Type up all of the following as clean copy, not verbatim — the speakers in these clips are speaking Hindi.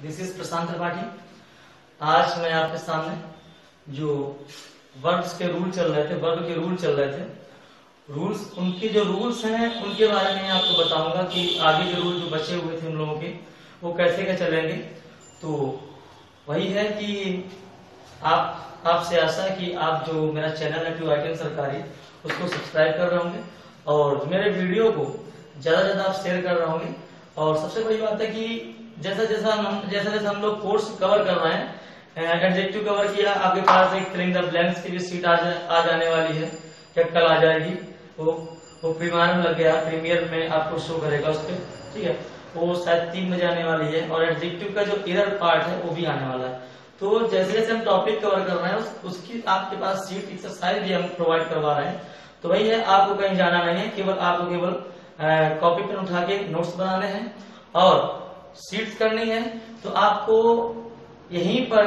दिस इज प्रशांत त्रिपाठी। आज मैं आपके सामने जो वर्ब्स के रूल चल रहे थे, वर्ब के रूल चल रहे थे, रूल्स, उनके जो रूल्स हैं उनके बारे में आपको बताऊंगा कि आगे के रूल जो बचे हुए थे उन लोगों के वो कैसे क्या चलेंगे। तो वही है कि आपसे आशा है कि आप जो मेरा चैनल है टू आईटीएन सरकारी उसको सब्सक्राइब कर रहे होंगे और मेरे वीडियो को ज्यादा से ज्यादा आप शेयर कर रहे होंगे। और सबसे बड़ी बात है कि जैसा जैसा हम लोग कोर्स कवर कर रहे हैं, एडजेक्टिव कवर किया, आपके पास एक फिलिंग द ब्लैंक्स की भी सीट आ जाने वाली है, क्या कल आ जाएगी, वो प्रीमियर में लग गया, प्रीमियर में आपको शो करेगा उस पर, ठीक है। वो शायद 3 बजे आने वाली है और एडजेक्टिव का जो एरर पार्ट है वो भी आने वाला है। तो जैसे जैसे हम टॉपिक कवर कर रहे हैं उसकी आपके पास सीट एक्सरसाइज भी हम प्रोवाइड करवा रहे हैं। तो वही है, आपको कहीं जाना नहीं है, केवल आपको केवल कॉपी पेन उठा के नोट्स बनाने हैं और सीट्स करनी है। तो आपको यहीं पर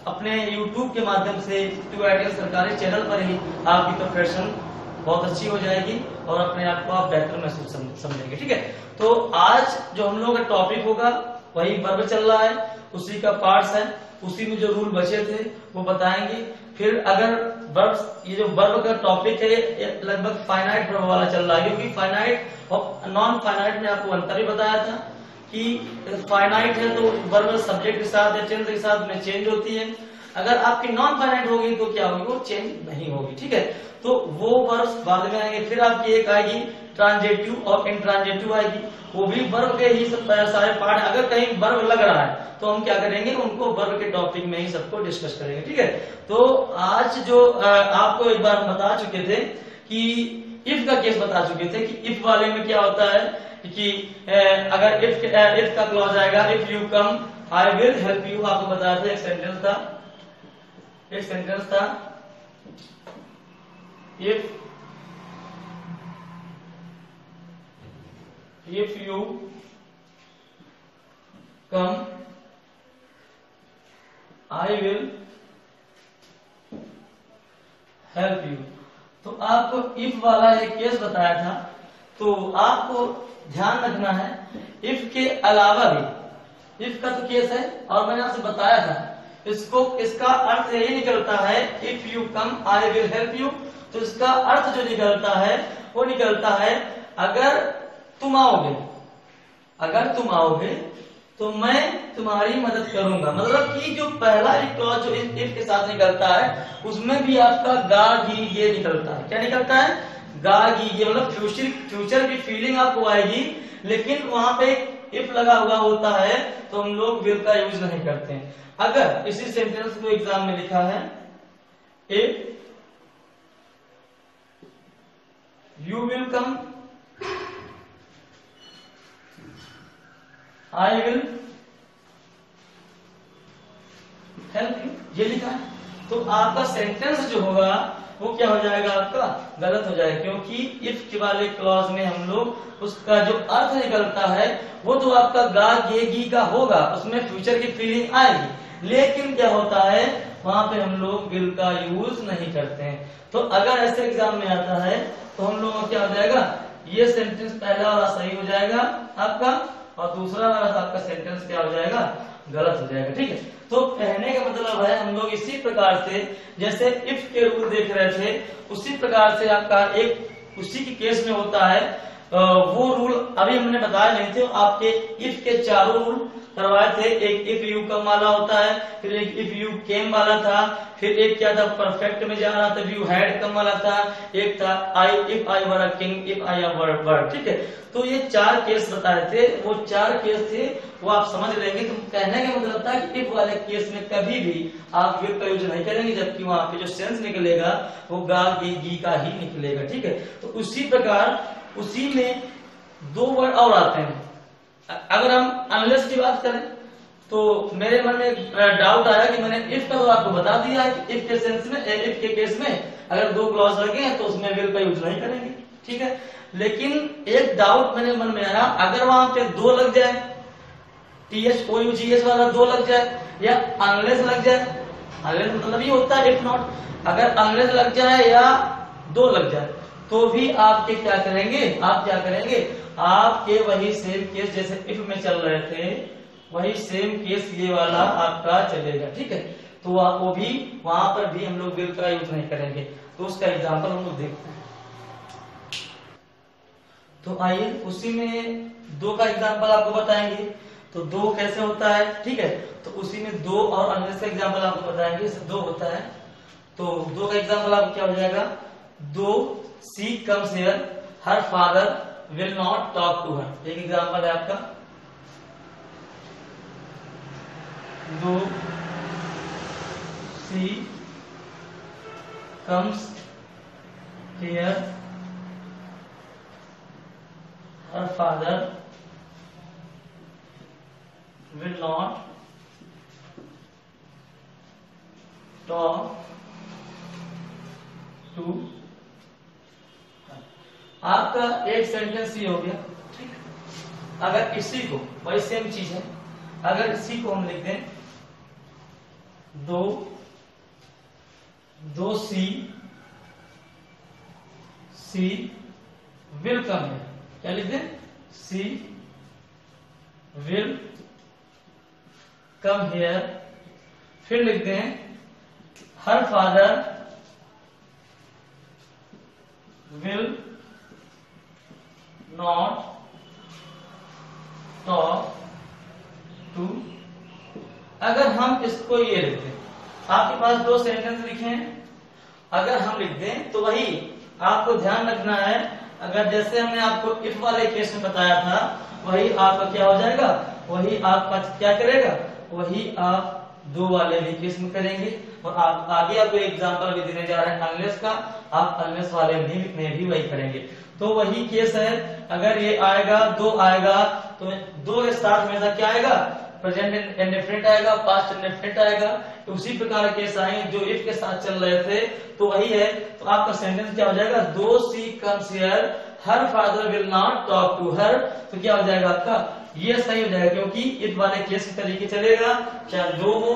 अपने YouTube के माध्यम से टू आईटीएन सरकारी चैनल पर ही आपकी प्रिपरेशन बहुत अच्छी हो जाएगी और अपने आप को आप बेहतर महसूस समझेंगे, ठीक है। तो आज जो हम लोग का टॉपिक होगा वही वर्ब चल रहा है, उसी का पार्ट्स है, उसी में जो रूल बचे थे वो बताएंगे। फिर अगर वर्ब, ये जो वर्ब का टॉपिक है लगभग फाइनाइट वर्ब वाला चल रहा है, क्योंकि फाइनाइट और नॉन फाइनाइट में आपको अंतर भी बताया था कि फाइनाइट है तो वर्ब सब्जेक्ट के साथ या टेंस के साथ में चेंज होती है, अगर आपकी नॉन फाइनाइट होगी तो क्या होगी, वो चेंज नहीं होगी, ठीक है। तो वो वर्ब्स बाद में आएंगे। फिर आपकी एक आएगी ट्रांजेटिव और इंट्रांजेटिव आएगी, वो भी वर्ब के ही सब सारे पार्ट। अगर कहीं वर्ब लग रहा है तो हम क्या करेंगे, उनको वर्ब के टॉपिक में ही सबको डिस्कस करेंगे, ठीक है। तो आज जो आपको एक बार बता चुके थे कि इफ का केस बता चुके थे कि इफ वाले में क्या होता है कि अगर इफ का क्लॉज आएगा, if you come I will help you, आपको बताया था। एक सेंटेंस था if you come I will help you। तो आपको इफ वाला एक केस बताया था, तो आपको ध्यान रखना है इफ के अलावा भी, इफ का तो केस है और मैंने आपसे बताया था इसका अर्थ यही निकलता है if you come I will help you. तो इसका अर्थ जो निकलता है वो निकलता है अगर तुम आओगे तो मैं तुम्हारी मदद करूंगा। मतलब कि जो पहला एक क्लॉज जो इफ के साथ निकलता है उसमें भी आपका गा गी ये निकलता है। क्या निकलता है? गा गी ये, मतलब फ्यूचर की फीलिंग आपको आएगी, लेकिन वहां पे इफ लगा हुआ होता है तो हम लोग विल का यूज नहीं करते हैं। अगर इसी सेंटेंस को एग्जाम में लिखा है if you will come I will help you, ये लिखा है, तो आपका सेंटेंस जो होगा वो क्या हो जाएगा, आपका गलत हो जाएगा, क्योंकि इफ के वाले क्लॉज में हम लोग उसका जो अर्थ निकलता है वो तो आपका गा गे गी का होगा, उसमें फ्यूचर की फीलिंग आएगी, लेकिन क्या होता है वहां पे हम लोग विल का यूज नहीं करते हैं। तो अगर ऐसे एग्जाम में आता है तो हम लोग क्या हो जाएगा, ये सेंटेंस पहला वाला सही हो जाएगा आपका और दूसरा वाला आपका सेंटेंस क्या हो जाएगा, गलत हो जाएगा, ठीक है। तो कहने का मतलब है हम लोग इसी प्रकार से जैसे इफ के रूल देख रहे थे उसी प्रकार से आपका एक उसी के केस में होता है। वो रूल अभी हमने बताया नहीं थे, आपके इफ के 4 रूल करवाए थे। एक इफ यू कम वाला होता है, फिर एक इफ यू केम वाला था, फिर एक क्या था परफेक्ट में जा रहा था, यू हैड कम वाला था, एक था if I were a king, if I am were, ठीक है। तो ये 4 केस बताए थे, वो 4 केस थे, वो आप समझ लेंगे। तो कहने का मतलब था कि इफ वाले केस में कभी भी आप विल का यूज नहीं करेंगे, जबकि वहां पे जो सेंस निकलेगा वो गा गी का ही निकलेगा, ठीक है। तो उसी प्रकार उसी में 2 वर्ड और आते हैं। अगर हम अनलेस की बात करें तो मेरे मन में डाउट आया कि मैंने इफ का तो आपको बता दिया है कि इफ के सेंस में, इफ के केस में अगर 2 क्लॉज लगे हैं तो उसमें विल का यूज नहीं करेंगे, ठीक है। लेकिन एक डाउट मेरे मन में आया, अगर वहां पे 2 लग जाए, THOUGH वाला 2 लग जाए या अनलेस लग जाए, अनलेस मतलब ये होता है इफ नॉट, अगर अनलेस लग जाए या 2 लग जाए तो भी आपके क्या करेंगे, आपके वही सेम केस जैसे इफ में चल रहे थे वही सेम केस ये वाला आपका चलेगा। ठीक है, तो आप वो भी वहां पर भी हम लोग विल का यूज नहीं करेंगे। तो उसका एग्जाम्पल हम लोग देखते हैं। तो आइए उसी में दो का एग्जाम्पल आपको बताएंगे। तो दो कैसे होता है, ठीक है, तो उसी में दो और अनलेस का एग्जाम्पल आपको बताएंगे। इससे दो होता है, तो दो का एग्जाम्पल आपको क्या हो जाएगा, though she comes here her father will not talk to her. एक एग्जाम्पल है आपका, though she comes here her father will not talk to आपका एक सेंटेंस ही हो गया। ठीक है, अगर इसी को, वही सेम चीज है, अगर इसी को हम लिख दें दो सी विल कम है, क्या लिख दें, सी विल कम हियर, फिर लिखते हैं her father will not talk to. अगर हम इसको ये लिखते हैं, आपके पास दो सेंटेंस लिखे हैं, अगर हम लिख दें तो वही आपको ध्यान रखना है। अगर जैसे हमने आपको इफ वाले केस में बताया था, वही आपका क्या हो जाएगा, वही आपका क्या करेगा, वही आप दो वाले भी केस में करेंगे। और आप आगे आपको एग्जांपल भी देने जा रहे हैं अनलेस का, आप अनलेस वाले में भी वही करेंगे। तो वही केस है, अगर ये आएगा, दो आएगा, तो दो के साथ हमेशा क्या आएगा, प्रेजेंट इंडेफिनिट आएगा, पास्ट इंडेफिनिट आएगा। तो उसी प्रकार केस आएंगे जो इफ के साथ चल रहे थे, तो वही है। तो आपका सेंटेंस क्या हो जाएगा, though she comes here her father will not talk to her. तो क्या हो जाएगा आपका, ये सही हो जाएगा, क्योंकि इफ वाले केस के तरीके चलेगा, चाहे जो हो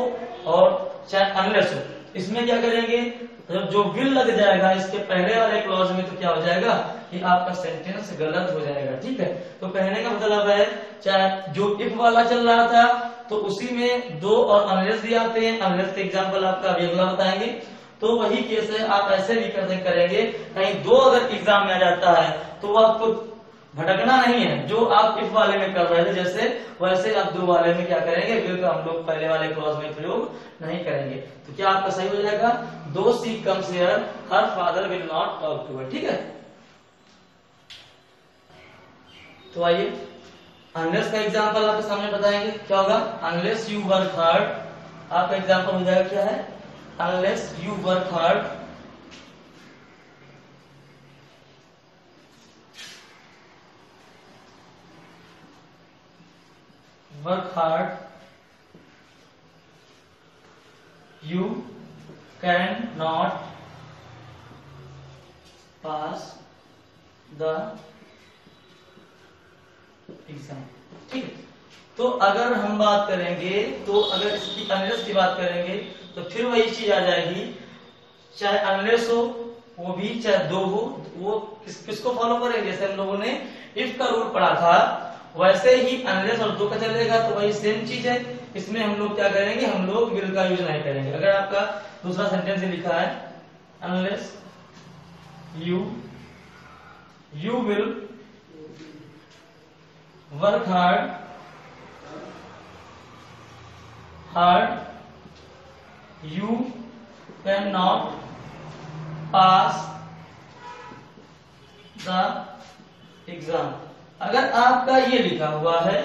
और चाहे अनलेस हो। इसमें क्या करेंगे, जो विल लग जाएगा इसके पहले वाले क्लॉज में, तो क्या हो जाएगा कि आपका सेंटेंस गलत हो जाएगा। ठीक है, तो कहने का मतलब है, चाहे जो इफ वाला चल रहा था तो उसी में दो और अनलेस भी आते हैं। अनलेस के एग्जाम्पल आपका अभी अगला बताएंगे। तो वही केस है, आप ऐसे भी करेंगे। कहीं दो अगर एग्जाम में आ जाता है तो वो आपको भटकना नहीं है, जो आप इफ वाले में कर रहे थे जैसे, वैसे आप दो वाले में क्या करेंगे, विल का हम लोग पहले वाले क्लॉज में प्रयोग नहीं करेंगे। तो क्या आपका सही हो जाएगा, though she comes here her father will not talk to her. ठीक है, तो आइए अनलेस का एग्जांपल आपके सामने बताएंगे। क्या होगा, अनलेस यू वर्क हार्ड, आपका एग्जांपल हो जाएगा क्या है, unless you work hard you cannot pass the exam. ठीक है, तो अगर हम बात करेंगे, तो अगर इसकी अनलेस की बात करेंगे तो फिर वही चीज आ जाएगी, चाहे अनलेस हो वो भी, चाहे दो हो, वो किसको फॉलो करेंगे, जैसे हम लोगों ने इफ का रूल पढ़ा था वैसे ही अनलेस और दो का चलेगा। तो वही सेम चीज है, इसमें हम लोग क्या करेंगे, हम लोग विल का यूज नहीं करेंगे। अगर आपका दूसरा सेंटेंस लिखा है unless you will work hard you can not pass the exam. अगर आपका ये लिखा हुआ है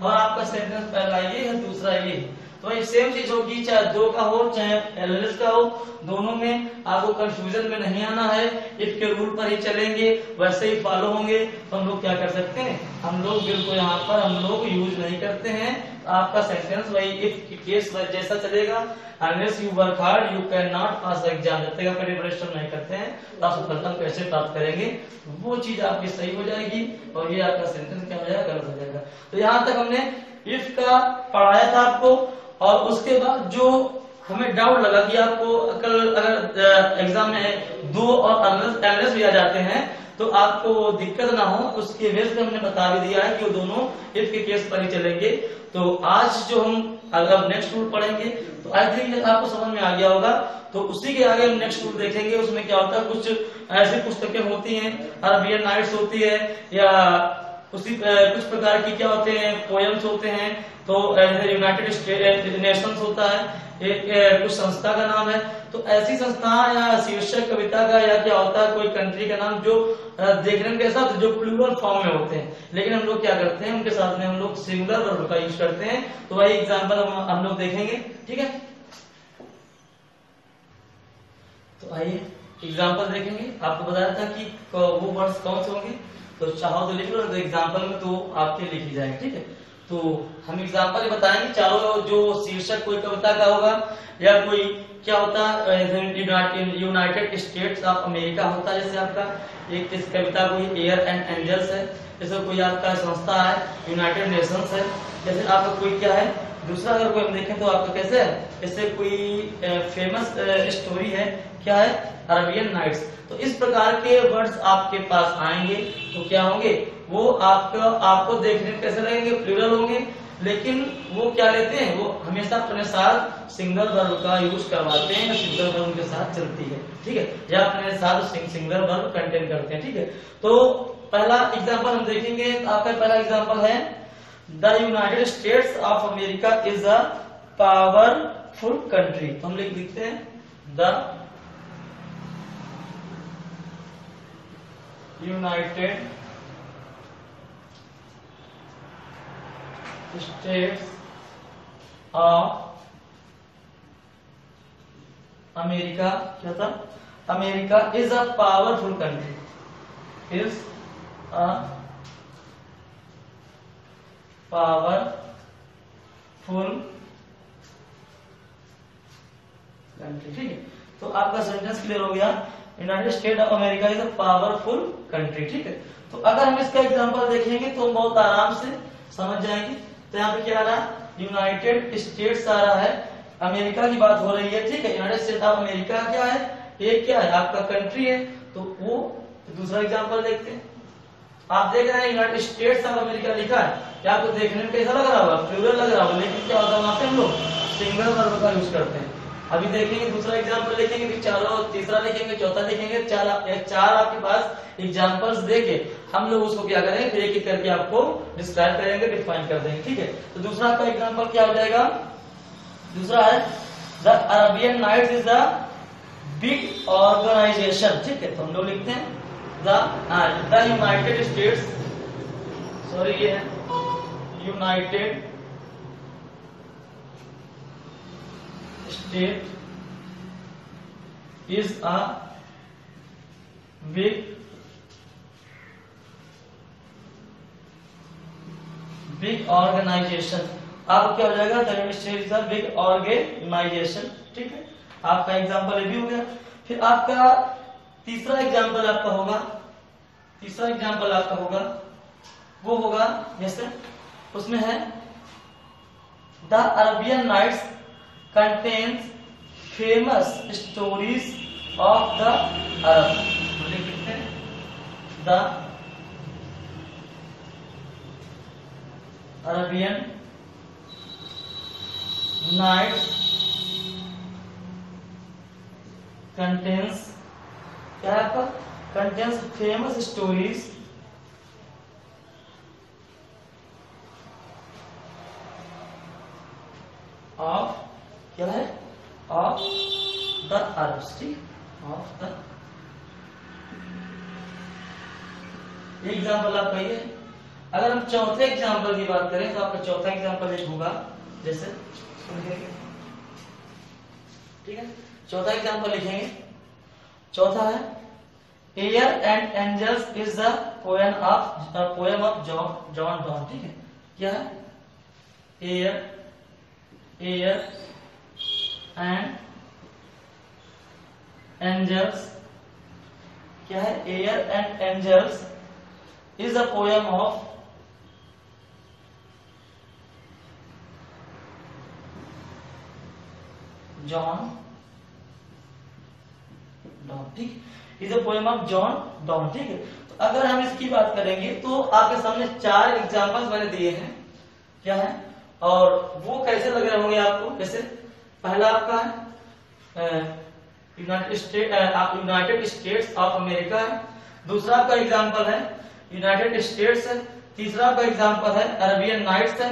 और आपका सेंटेंस पहला ये है, दूसरा ये है, तो ये सेम चीज होगी, चाहे दो का हो चाहे एलएस का हो, दोनों में आपको कंफ्यूजन में नहीं आना है। इफ के रूल पर ही चलेंगे, वैसे ही फॉलो होंगे। तो हम लोग क्या कर सकते हैं, हम लोग विल को यहाँ पर हम लोग यूज नहीं करते हैं। तो आपका सेंटेंस वही इफ केस जैसा चलेगा, unless you work hard you can not pass the exam. जब तक आप प्रिपरेशन नहीं करते हैं तो आप सफलता कैसे प्राप्त करेंगे, वो चीज आपकी सही हो जाएगी और ये आपका सेंटेंस क्या हो जाएगा, गलत हो जाएगा। तो यहाँ तक हमने इफ का पढ़ाया था आपको, और उसके बाद जो हमें डाउट लगा कि आपको कल अगर एग्जाम में दो और अनलेस भी आ जाते हैं, तो आपको दिक्कत ना हो उसके बेस पे हमने बता भी दिया है कि वो दोनों इफ के केस पर ही चलेंगे। तो आज जो हम अगर नेक्स्ट रूल पढ़ेंगे तो आई थिंक आपको समझ में आ गया होगा। तो उसी के आगे हम नेक्स्ट रूल देखेंगे। उसमें क्या होता है, कुछ ऐसी पुस्तकें होती हैं, अरबियन नाइट्स होती है, या उसी कुछ प्रकार की क्या होते हैं, पोएम्स होते हैं, तो यूनाइटेड नेशंस होता है, एक कुछ संस्था का नाम है। तो ऐसी संस्था या शीर्षक कविता का या क्या होता है कोई कंट्री का नाम जो देखने में कैसा जो प्लूरल फॉर्म में होते हैं, लेकिन हम लोग क्या करते हैं उनके साथ में हम लोग सिंगुलर वर्ब का यूज करते हैं। तो वही एग्जांपल हम लोग देखेंगे, ठीक है। तो आइए एग्जांपल देखेंगे। आपको बताया था कि वो वर्ड्स कौन से होंगे, तो चाहो तो लिख लो, तो एग्जांपल में तो आपके लिखी जाएंगे, ठीक है। तो हम एग्जांपल बताएंगे, चाहो जो शीर्षक कोई कविता का होगा या कोई क्या होता है यूनाइटेड स्टेट्स ऑफ अमेरिका होता है, जैसे आपका एक इस कविता कोई एयर एंड एंजल्स है, जैसे कोई आपका संस्था है यूनाइटेड नेशंस है, जैसे आपका कोई क्या है। दूसरा अगर कोई हम देखें तो आपका कैसे है, जैसे कोई फेमस स्टोरी है, क्या है, अरबियन नाइट्स। तो इस प्रकार के वर्ड्स आपके पास आएंगे तो क्या होंगे, वो आपको देखने में कैसे लगेंगे, प्लूरल होंगे, लेकिन वो क्या लेते हैं, वो हमेशा अपने साथ सिंगल वर्ब का यूज करवाते हैं, सिंगल वर्ब उनके साथ चलती है, ठीक है, या अपने साथ सिंगल वर्ब कंटेन करते हैं, ठीक है। तो पहला एग्जांपल हम देखेंगे। आपका पहला एग्जांपल है the United states of America is a powerful country. तो हम लिखते हैं the United states of America, क्या था, America is a powerful country, is a powerful country, ठीक है। तो आपका सेंटेंस क्लियर हो गया, United state of America is a powerful country, ठीक है। तो अगर हम इसका एग्जांपल देखेंगे तो बहुत आराम से समझ जाएंगे। तो यहाँ पे क्या आ रहा है, यूनाइटेड स्टेट्स आ रहा है, अमेरिका की बात हो रही है, ठीक है। यूनाइटेड स्टेट ऑफ अमेरिका क्या है, एक क्या है आपका कंट्री है, तो वो दूसरा एग्जांपल देखते हैं। आप देख रहे हैं यूनाइटेड स्टेट्स ऑफ अमेरिका लिखा है, क्या आपको देखने में कैसा लग रहा होगा, प्लूरल लग रहा होगा, लेकिन क्या होता है वहां पे हम लोग सिंगल वर्ब का यूज करते हैं। अभी देखेंगे दूसरा एग्जांपल लिखेंगे, फिर चारों तीसरा लिखेंगे, चौथा लिखेंगे, चार आपके पास एग्जांपल्स देके हम लोग उसको क्या करेंगे, फिर एक एक करके आपको डिस्क्राइब करेंगे, डिफाइन कर देंगे, ठीक है। तो दूसरा आपका एग्जांपल क्या हो जाएगा, दूसरा है the Arabian Nights is a big organization, ठीक है। तो हम लोग लिखते हैं द यूनाइटेड स्टेट्स, सॉरी ये है United State is a big organization. आप क्या हो जाएगा, the United State is a big organization, ठीक है। आपका एग्जांपल ये भी हो गया। फिर आपका तीसरा एग्जांपल आपका होगा, तीसरा एग्जांपल आपका होगा वो होगा जैसे उसमें है the Arabian Nights contains famous stories of the Arab, लिख सकते हैं द अरबियन नाइट्स कंटेन्स, क्या है आपका, कंटेन्स फेमस स्टोरीज ऑफ, क्या है, ऑफ द अरब्स, ठीक, ऑफ द। एग्जाम्पल आपका ये। अगर हम चौथे एग्जाम्पल की बात करें तो आपका चौथा एग्जाम्पल एक होगा जैसे, ठीक है। चौथा एग्जाम्पल लिखेंगे, चौथा है air and angels is the poem of John Donne, ठीक है। क्या है, एयर एंड एंजल्स, क्या है, air and angels is a poem of John Donne, ठीक, is a poem of John Donne, ठीक है। तो अगर हम इसकी बात करेंगे तो आपके सामने 4 एग्जांपल्स मैंने दिए हैं, क्या है, और वो कैसे लग रहे होंगे आपको। जैसे पहला आपका है यूनाइटेड स्टेट्स ऑफ अमेरिका है, दूसरा आपका एग्जांपल है यूनाइटेड स्टेट्स है, तीसरा आपका एग्जांपल है अरेबियन नाइट्स है,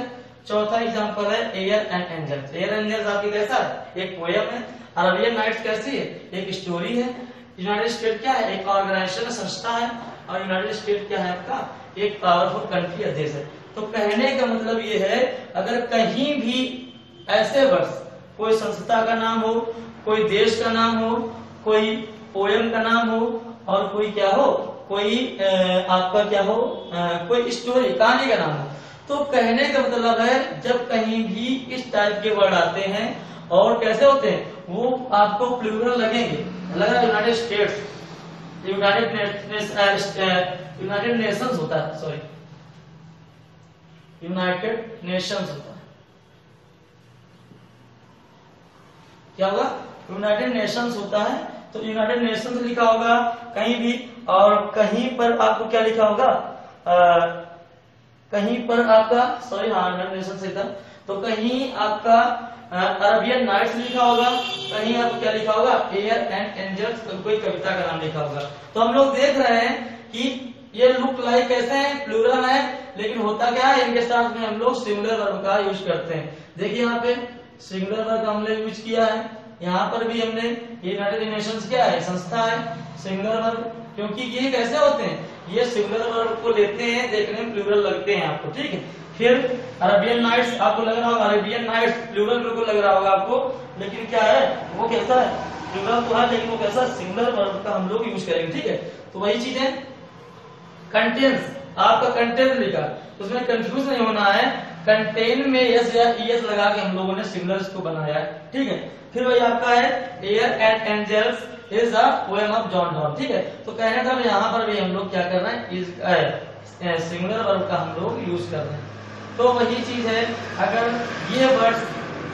चौथा एग्जांपल है air and angels. Air angels आपकी कैसा है, एक पोयम है। अरेबियन नाइट्स कैसी है, एक स्टोरी है। यूनाइटेड स्टेट क्या है, एक ऑर्गेनाइजेशन संस्था है। और यूनाइटेड स्टेट क्या है आपका, एक पावरफुल कंट्री या देश है। तो कहने का मतलब ये है, अगर कहीं भी ऐसे वर्ड्स, कोई संस्था का नाम हो, कोई देश का नाम हो, कोई पोयम का नाम हो, और कोई क्या हो, कोई आपका क्या हो, कोई स्टोरी, कहानी का नाम हो, तो कहने का मतलब है जब कहीं भी इस टाइप के वर्ड आते हैं और कैसे होते हैं, वो आपको प्लूरल लगेंगे। लग रहा है यूनाइटेड स्टेट्स, यूनाइटेड नेशंस होता है, सॉरी यूनाइटेड नेशंस होता है, क्या होगा, यूनाइटेड नेशंस होता है। तो यूनाइटेड नेशंस लिखा होगा कहीं भी, और कहीं पर आपको क्या लिखा होगा, कहीं पर आपका, सॉरी हाँ यूनाइटेड नेशंस लिखा, तो कहीं आपका अरेबियन नाइट्स लिखा होगा, कहीं आपको क्या लिखा होगा, एयर एंड एंजल्स, कोई कविता का नाम लिखा होगा। तो हम लोग देख रहे हैं कि ये लुक लाइक कैसे हैं, प्लूरल है, लेकिन होता क्या है, इनके साथ में हम लोग सिंगुलर वर्ब का यूज करते हैं। देखिए यहाँ पे सिंगुलर वर्ब हमने यूज किया है, यहाँ पर भी हमने, यूनाइटेड नेशंस क्या है, संस्था है, सिंगुलर वर्ब, क्योंकि ये कैसे होते हैं, ये सिंगुलर वर्ब को लेते हैं, देखने में प्लूरल लगते हैं आपको, ठीक है। फिर अरेबियन नाइट्स, आपको लग रहा होगा अरेबियन नाइट्स प्लूरल बिल्कुल लग रहा होगा आपको, लेकिन क्या है, वो कैसा है, प्लूरल तो है, लेकिन वो कैसा, सिंगुलर वर्ब का हम लोग यूज करेंगे, ठीक है। तो वही चीज है, कंटेन्स, आपका कंटेंट लिखा, उसमें कंफ्यूज नहीं होना है, कंटेन में यस या ईएस लगा के हम लोगों ने सिंगुलर्स को बनाया है, ठीक है। फिर वही आपका है air and angels is a poem of John Donne, ठीक है। तो कहने का यहाँ पर भी हम लोग क्या कर रहे हैं, इस सिंगुलर वर्ब का हम लोग यूज कर रहे हैं। तो वही चीज है, अगर ये वर्ड्स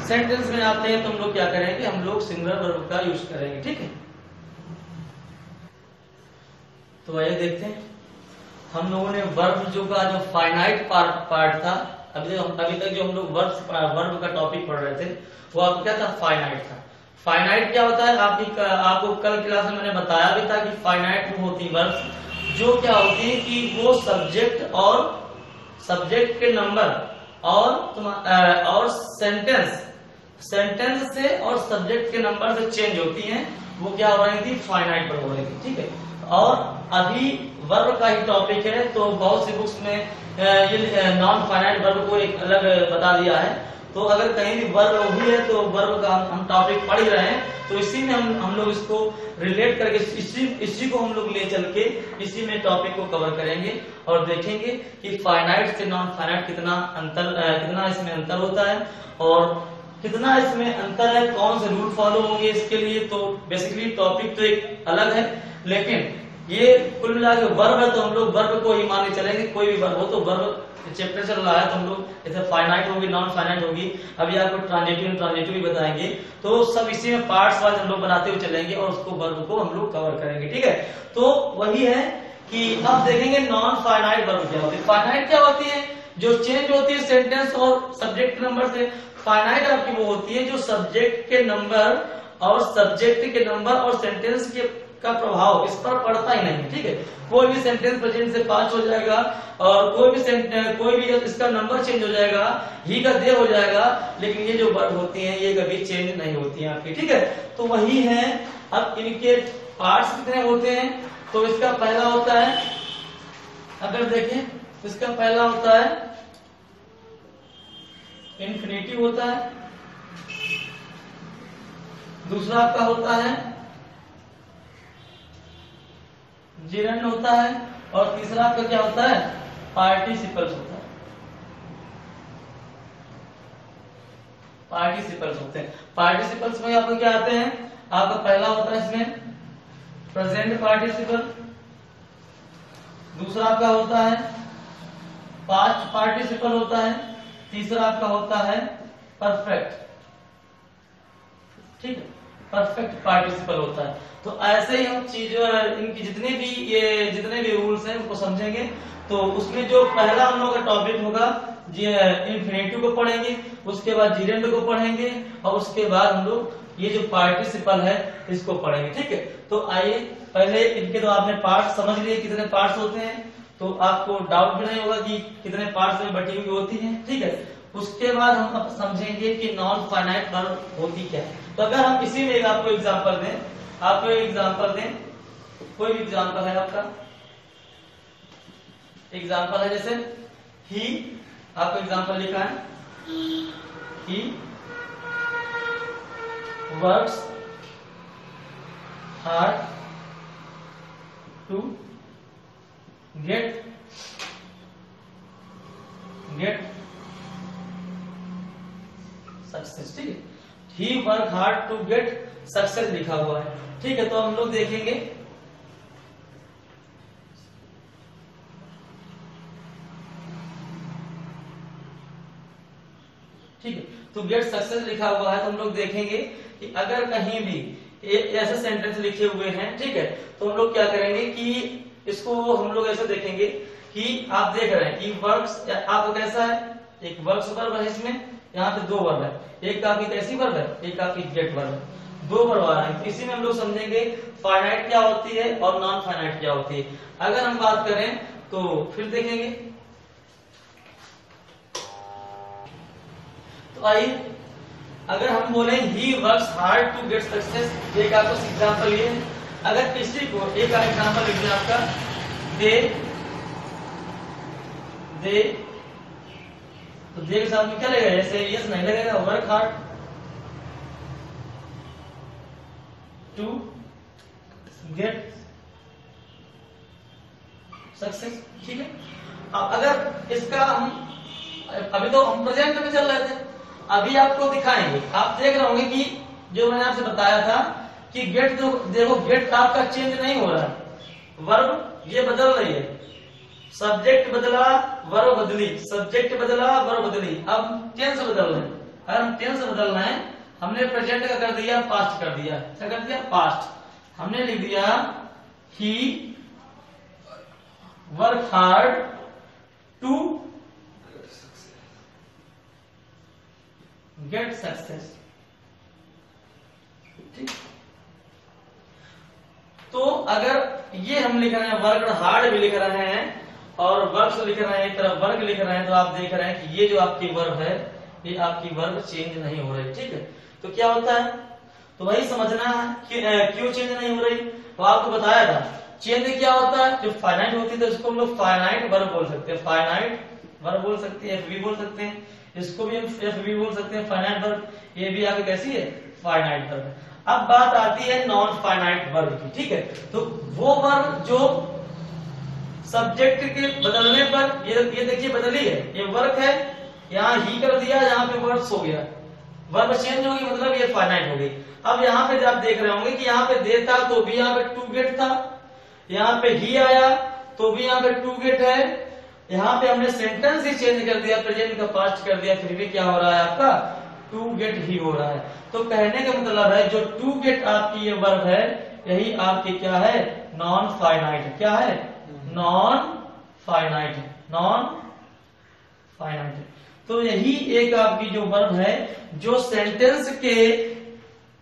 सेंटेंस में आते हैं तो हम लोग क्या करेंगे, हम लोग सिंगुलर वर्ब का यूज करेंगे, ठीक है। तो आइए देखते हैं, हम लोगों ने वर्ब जो का जो फाइनाइट पार्ट था, अभी तक जो हम लोग वर्ब का टॉपिक पढ़ रहे थे, वो आपको क्या था, फाइनाइट था। फाइनाइट क्या होता है, आपको कल क्लास में मैंने बताया भी था कि फाइनाइट वो होती वर्ब्स जो क्या होती है कि वो सब्जेक्ट के नंबर और सेंटेंस से और सब्जेक्ट के नंबर से चेंज होती हैं, वो क्या हो रही थी, फाइनाइट वर्ब हो रही थी, ठीक है। और अभी वर्ब का ही टॉपिक है, तो बहुत सी बुक्स में ये नॉन फाइनाइट वर्ब को एक अलग बता दिया है। तो अगर कहीं भी वर्ब हुई है तो वर्ब का हम टॉपिक पढ़ ही रहे हैं, तो इसी में हम लोग इसको रिलेट करके इसी को हम लोग ले चल के इसी में टॉपिक को कवर करेंगे और देखेंगे कि फाइनाइट से नॉन फाइनाइट कितना इसमें अंतर होता है और कितना इसमें अंतर है, कौन से रूल फॉलो होंगे इसके लिए। तो बेसिकली टॉपिक तो एक अलग है, लेकिन ये कुल मिला के वर्ब है, तो हम लोग वर्ब को ही मान के चलेंगे। कोई भी वर्ब हो तो वर्ब चैप्टर चल रहा है, तो हम लोग जैसे फाइनाइट होगी, नॉन फाइनाइट होगी, अभी आपको ट्रांजिटिव भी बताएंगे, तो सब इसी में पार्ट्स वाइज हम लोग बनाते हुए चलेंगे और उसको वर्ब को हम लोग कवर करेंगे, ठीक है। तो वही है कि अब देखेंगे नॉन फाइनाइट वर्ब क्या होती है। फाइनाइट क्या होती है, जो चेंज होती है सेंटेंस और सब्जेक्ट नंबर से। फाइनाइट आपकी वो होती है जो सब्जेक्ट के नंबर और सेंटेंस के का प्रभाव इस पर पड़ता ही नहीं, ठीक है। कोई भी सेंटेंस प्रेजेंट से पास्ट हो जाएगा और कोई भी इसका नंबर चेंज हो जाएगा, ही का दे हो जाएगा, लेकिन ये जो वर्ब होती हैं ये कभी चेंज नहीं होती हैं आपकी, ठीक है। तो वही है। अब इनके पार्ट्स कितने होते हैं, तो इसका पहला होता है, अगर देखें इसका पहला होता है इन्फिनेटिव होता है, दूसरा आपका होता है जिरंड होता है, और तीसरा आपका क्या होता है, पार्टिसिपल्स होता है। पार्टिसिपल्स होते हैं। पार्टिसिपल्स में आपको क्या आते हैं, आपका पहला होता है इसमें प्रेजेंट पार्टिसिपल, दूसरा आपका होता है पास्ट पार्टिसिपल होता है, तीसरा आपका होता है परफेक्ट, ठीक है। परफेक्ट पार्टिसिपल होता है। तो ऐसे ही हम इनकी जितने भी रूल्स हैं उनको समझेंगे। तो उसमें जो पहला हम लोग का टॉपिक होगा इंफिनिटिव को पढ़ेंगे, उसके बाद जीरेंड को पढ़ेंगे, और उसके बाद हम लोग ये जो पार्टिसिपल है इसको पढ़ेंगे। ठीक है, तो आइए पहले इनके तो आपने पार्ट समझ लिए कितने पार्ट्स होते हैं, तो आपको डाउट भी नहीं होगा कि कितने पार्ट्स में बटी हुई होती है। ठीक है, उसके बाद हम अब समझेंगे कि नॉन फाइनाइट वर्ब होती क्या है। तो अगर हम इसी में आपको एग्जांपल दें, कोई भी एग्जांपल है आपका, एग्जांपल है जैसे ही, आपको एग्जांपल लिखा है he works hard to get success. ठीक है, he work hard to get success लिखा हुआ है। ठीक है, तो हम लोग देखेंगे ठीक है, तो गेट सक्सेस लिखा हुआ है, तो हम लोग देखेंगे कि अगर कहीं भी ऐसे सेंटेंस लिखे हुए हैं, ठीक है, तो हम लोग क्या करेंगे कि इसको हम लोग ऐसे देखेंगे कि आप देख रहे हैं कि वर्क्स आपका कैसा है, एक वर्क्स वर्ब है, इसमें यहाँ पे दो वर्ब है, एक आपकी कैसी वर्ब है, एक आपकी गेट वर्ब है, दो वर्ब आ रहे हैं। इसी में हम लोग समझेंगे फाइनाइट क्या होती है और नॉन फाइनाइट क्या होती है। अगर हम बात करें तो फिर देखेंगे, तो आइए अगर हम बोले he works hard to get success, एक आपको एग्जांपल ये है। अगर किसी को एक एग्जांपल लिख दिया आपका दे तो दे के साथ में क्या लगेगा, जैसे यस नहीं लगेगा, work hard to get success. ठीक है, अब अगर इसका हम अभी तो हम प्रेजेंट में चल रहे थे, अभी आपको दिखाएंगे, आप देख रहे होंगे कि जो मैंने आपसे बताया था कि गेट, तो देखो गेट आपका चेंज नहीं हो रहा है, वर्ब ये बदल रही है, सब्जेक्ट बदला वर्ब बदली, सब्जेक्ट बदला वर्ब बदली, अब टेंस बदल रहे हैं। अगर हम टेंस बदल रहे हैं, हमने प्रेजेंट का कर दिया पास्ट कर दिया, क्या कर दिया पास्ट, हमने लिख दिया he work hard to get success. ठीक, तो अगर ये हम लिख रहे हैं वर्क हार्ड भी लिख रहे हैं और वर्क्स लिख रहे हैं, एक तरफ वर्क लिख रहे हैं, तो आप देख रहे हैं कि ये जो आपकी वर्ब है ये आपकी वर्ब चेंज नहीं हो रही। ठीक है, तो क्या होता है, तो वही समझना है कि क्यों चेंज नहीं हो रही। तो आपको बताया था चेंज क्या होता है, जो फाइनाइट होती है तो इसको हम लोग फाइनाइट वर्ब बोल सकते हैं, फाइनाइट वर्ब बोल सकते हैं, एफवी बोल सकते हैं, इसको भी हम एफवी बोल सकते हैं, फाइनाइट वर्ब, ये भी आपकी कैसी है, फाइनाइट वर्ब। अब बात आती है नॉन फाइनाइट वर्ब की। ठीक है, तो वो वर्ब जो सब्जेक्ट के बदलने पर, ये देखिए बदली है, ये वर्क है, यहाँ ही कर दिया, यहाँ पे वर्ड्स हो गया, वर्ब चेंज होगी, मतलब ये फाइनाइट हो गई। अब यहाँ पे आप देख रहे होंगे कि यहाँ पे दे था तो भी यहाँ पे टू गेट था, यहाँ पे ही आया तो भी यहाँ पे टू गेट है, यहाँ पे हमने सेंटेंस ही चेंज कर दिया, प्रेजेंट का पास्ट कर दिया, फिर भी क्या हो रहा है आपका टू गेट ही हो रहा है। तो कहने का मतलब है जो टू गेट आपकी ये वर्ब है यही आपकी क्या है, नॉन फाइनाइट, क्या है, नॉन फाइनाइट, नॉन फाइनाइट। तो यही एक आपकी जो वर्ब है जो सेंटेंस के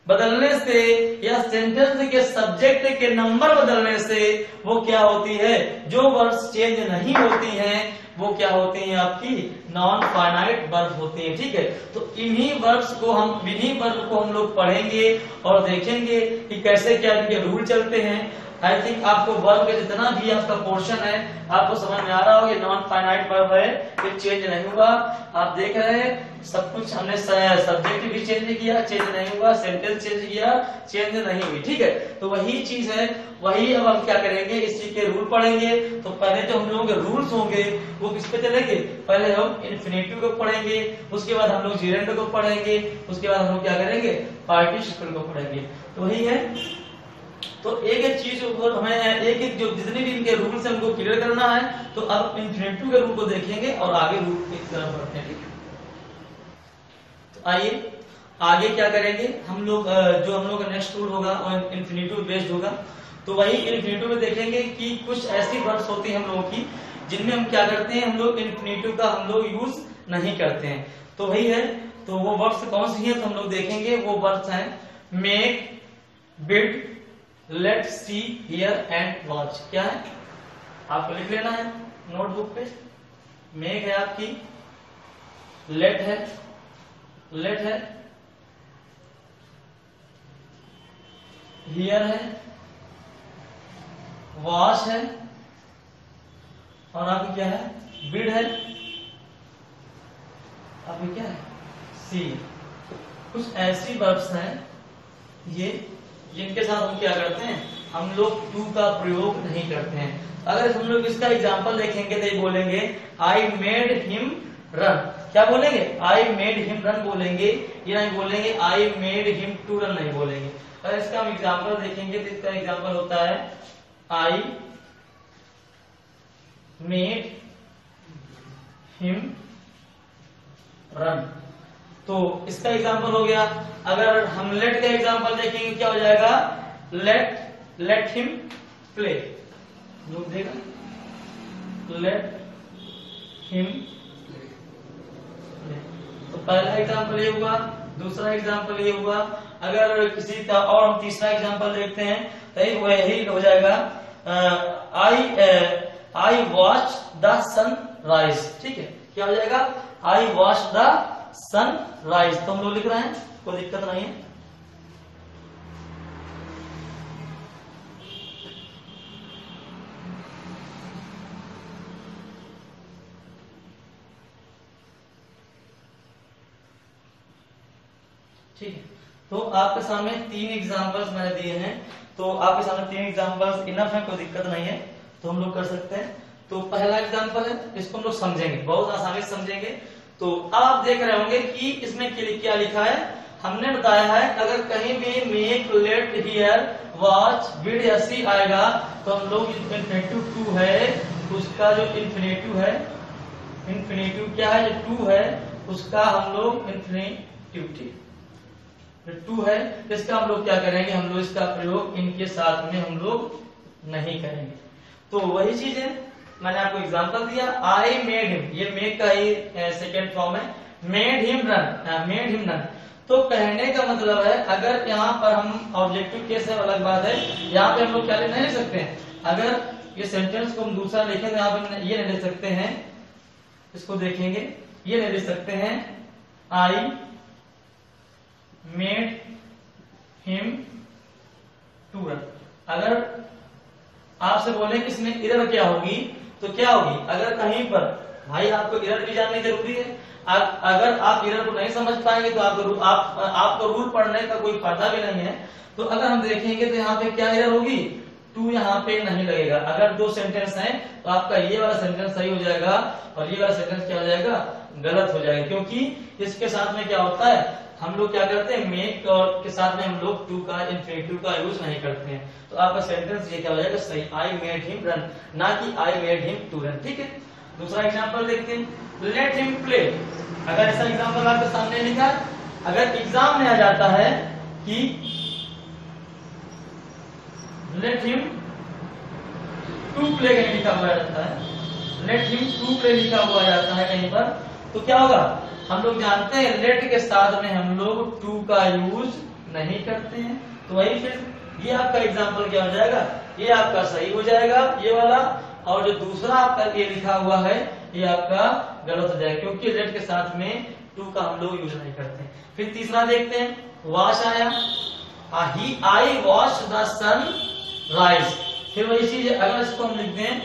बदलने से या सेंटेंस के सब्जेक्ट के नंबर बदलने से वो क्या होती है, जो वर्ब्स चेंज नहीं होती हैं वो क्या होती हैं, आपकी नॉन फाइनाइट वर्ब होती है। ठीक है, तो इन्हीं वर्ब्स को हम लोग पढ़ेंगे और देखेंगे कि कैसे क्या इनके रूल चलते हैं। आई थिंक आपको वर्ब का जितना भी आपका पोर्शन है आपको समझ में आ रहा होगा, नॉन फाइनाइट वर्ब है, ये चेंज नहीं हुआ। आप देख रहे हैं सब कुछ हमने सब्जेक्ट भी चेंज किया, चेंज नहीं हुआ, सेंटेंस चेंज किया, चेंज नहीं हुई। ठीक है, तो वही चीज है, वही अब हम क्या करेंगे, इस चीज के रूल पढ़ेंगे। तो पहले जो हम लोगों के रूल्स होंगे वो किस पे चलेंगे, पहले हम इन्फिनिटिव को पढ़ेंगे, उसके बाद हम लोग जीरेंड को पढ़ेंगे, उसके बाद हम लोग क्या करेंगे, पार्टिसिपल को पढ़ेंगे। तो वही है, तो एक एक चीज हमें एक एक जो जितने भी इनके रूल्स है उनको क्लियर करना है। तो अब इन्फिनिटिव के रूल को देखेंगे और आगे रूल की तरफ बढ़ते हैं। ठीक है, तो आइए आगे क्या करेंगे हम लोग, जो हम लोग का नेक्स्ट रूल होगा और इन्फिनेटिव बेस्ड होगा, तो वही इन्फिनेटिव में देखेंगे कि कुछ ऐसी वर्ड्स होती है हम लोगों की जिनमें हम क्या करते हैं, हम लोग इन्फिनेटिव का हम लोग यूज नहीं करते हैं। तो वही है, तो वो वर्ड्स कौन सी है तो हम लोग देखेंगे। वो वर्ड्स हैं make, bid, let, see, here and watch. क्या है आपको लिख लेना है नोटबुक पे। मेक है आपकी, लेट है, हियर है, वॉच है, और आपकी क्या है, बिड है, आपकी क्या है, सी। कुछ ऐसी वर्ब्स हैं ये जिनके साथ हम क्या करते हैं, हम लोग टू का प्रयोग नहीं करते हैं। अगर हम लोग इसका एग्जांपल देखेंगे तो ये बोलेंगे आई मेड हिम रन। क्या बोलेंगे, आई मेड हिम रन बोलेंगे, ये नहीं बोलेंगे I made him to run, नहीं बोलेंगे। अगर इसका हम एग्जांपल देखेंगे तो इसका एग्जांपल होता है आई मेड हिम रन। तो इसका एग्जांपल हो गया। अगर हम लेट का एग्जांपल देखेंगे क्या हो जाएगा, लेट हिम प्ले। लोग देगा लेट हिम प्ले। तो पहला एग्जांपल ये हुआ, दूसरा एग्जांपल ये हुआ। अगर किसी का और हम तीसरा एग्जांपल देखते हैं तो वही हो जाएगा I watch the sun rise. ठीक है, क्या हो जाएगा, I watch the sun rise. तो हम लोग लिख रहे हैं, कोई दिक्कत नहीं है। ठीक है, तो आपके सामने 3 एग्जांपल्स मैंने दिए हैं। तो आपके सामने 3 एग्जांपल्स इनफ है, कोई दिक्कत नहीं है, तो हम लोग कर सकते हैं। तो पहला एग्जांपल है, इसको हम लोग समझेंगे, बहुत आसानी से समझेंगे। तो आप देख रहे होंगे कि इसमें क्या लिखा है। हमने बताया है अगर कहीं भी make, let, here, watch, bid या सी आएगा तो हम लोग इन्फिनेटिव टू है उसका जो इन्फिनेटिव है, इन्फिनेटिव क्या है, जो टू है उसका हम लोग इन्फिनेटिव टू है, इसका हम लोग क्या करेंगे, हम लोग इसका प्रयोग इनके साथ में हम लोग नहीं करेंगे। तो वही चीज है, मैंने आपको एग्जांपल दिया आई मेड हिम, ये मेक का ही सेकेंड फॉर्म है। मेड हिम रन, तो कहने का मतलब है अगर यहाँ पर हम ऑब्जेक्टिव केस है अलग बात है, यहाँ पे हम लोग क्या नहीं लिख सकते हैं। अगर ये सेंटेंस को हम दूसरा लिखें तो यहाँ पे ये नहीं लिख सकते हैं, इसको देखेंगे ये नहीं लिख सकते हैं I made him to run. अगर आपसे बोले कि इसमें एरर क्या होगी तो क्या होगी, अगर कहीं पर भाई आपको एरर भी जाननी जरूरी है। अगर आप एरर को नहीं समझ पाएंगे तो आपको रूल पढ़ने का कोई फायदा भी नहीं है। तो अगर हम देखेंगे तो यहाँ पे क्या एरर होगी, टू यहाँ पे नहीं लगेगा। अगर 2 सेंटेंस हैं तो आपका ये वाला सेंटेंस सही हो जाएगा और ये वाला सेंटेंस क्या हो जाएगा, गलत हो जाएगा। क्योंकि इसके साथ में क्या होता है, हम लोग क्या करते हैं, मेक और के साथ में हम लोग टू का इन्फिनेटिव का यूज नहीं करते हैं। तो आपका सेंटेंस ये क्या हो जाएगा, सही, आई मेड हिम रन, ना कि I made him to run. ठीक है, दूसरा एग्जांपल देखते हैं, लेट हिम प्ले। अगर ऐसा एग्जांपल आपके सामने लिखा है, अगर एग्जाम में आ जाता है कि लेट हिम टू प्ले कहीं लिखा हुआ जाता है, लेट हिम टू प्ले लिखा हुआ जाता है कहीं पर, तो क्या होगा, हम लोग जानते हैं लेट के साथ में हम लोग टू का यूज नहीं करते हैं। तो वही फिर ये आपका एग्जांपल क्या हो जाएगा, ये आपका सही हो जाएगा ये वाला, और जो दूसरा आपका ये लिखा हुआ है ये आपका गलत हो जाएगा, क्योंकि लेट के साथ में टू का हम लोग यूज नहीं करते। फिर तीसरा देखते हैं, वॉश आया, आई वॉश द सन राइज। फिर वही चीज है, अगर इसको हम लिखते हैं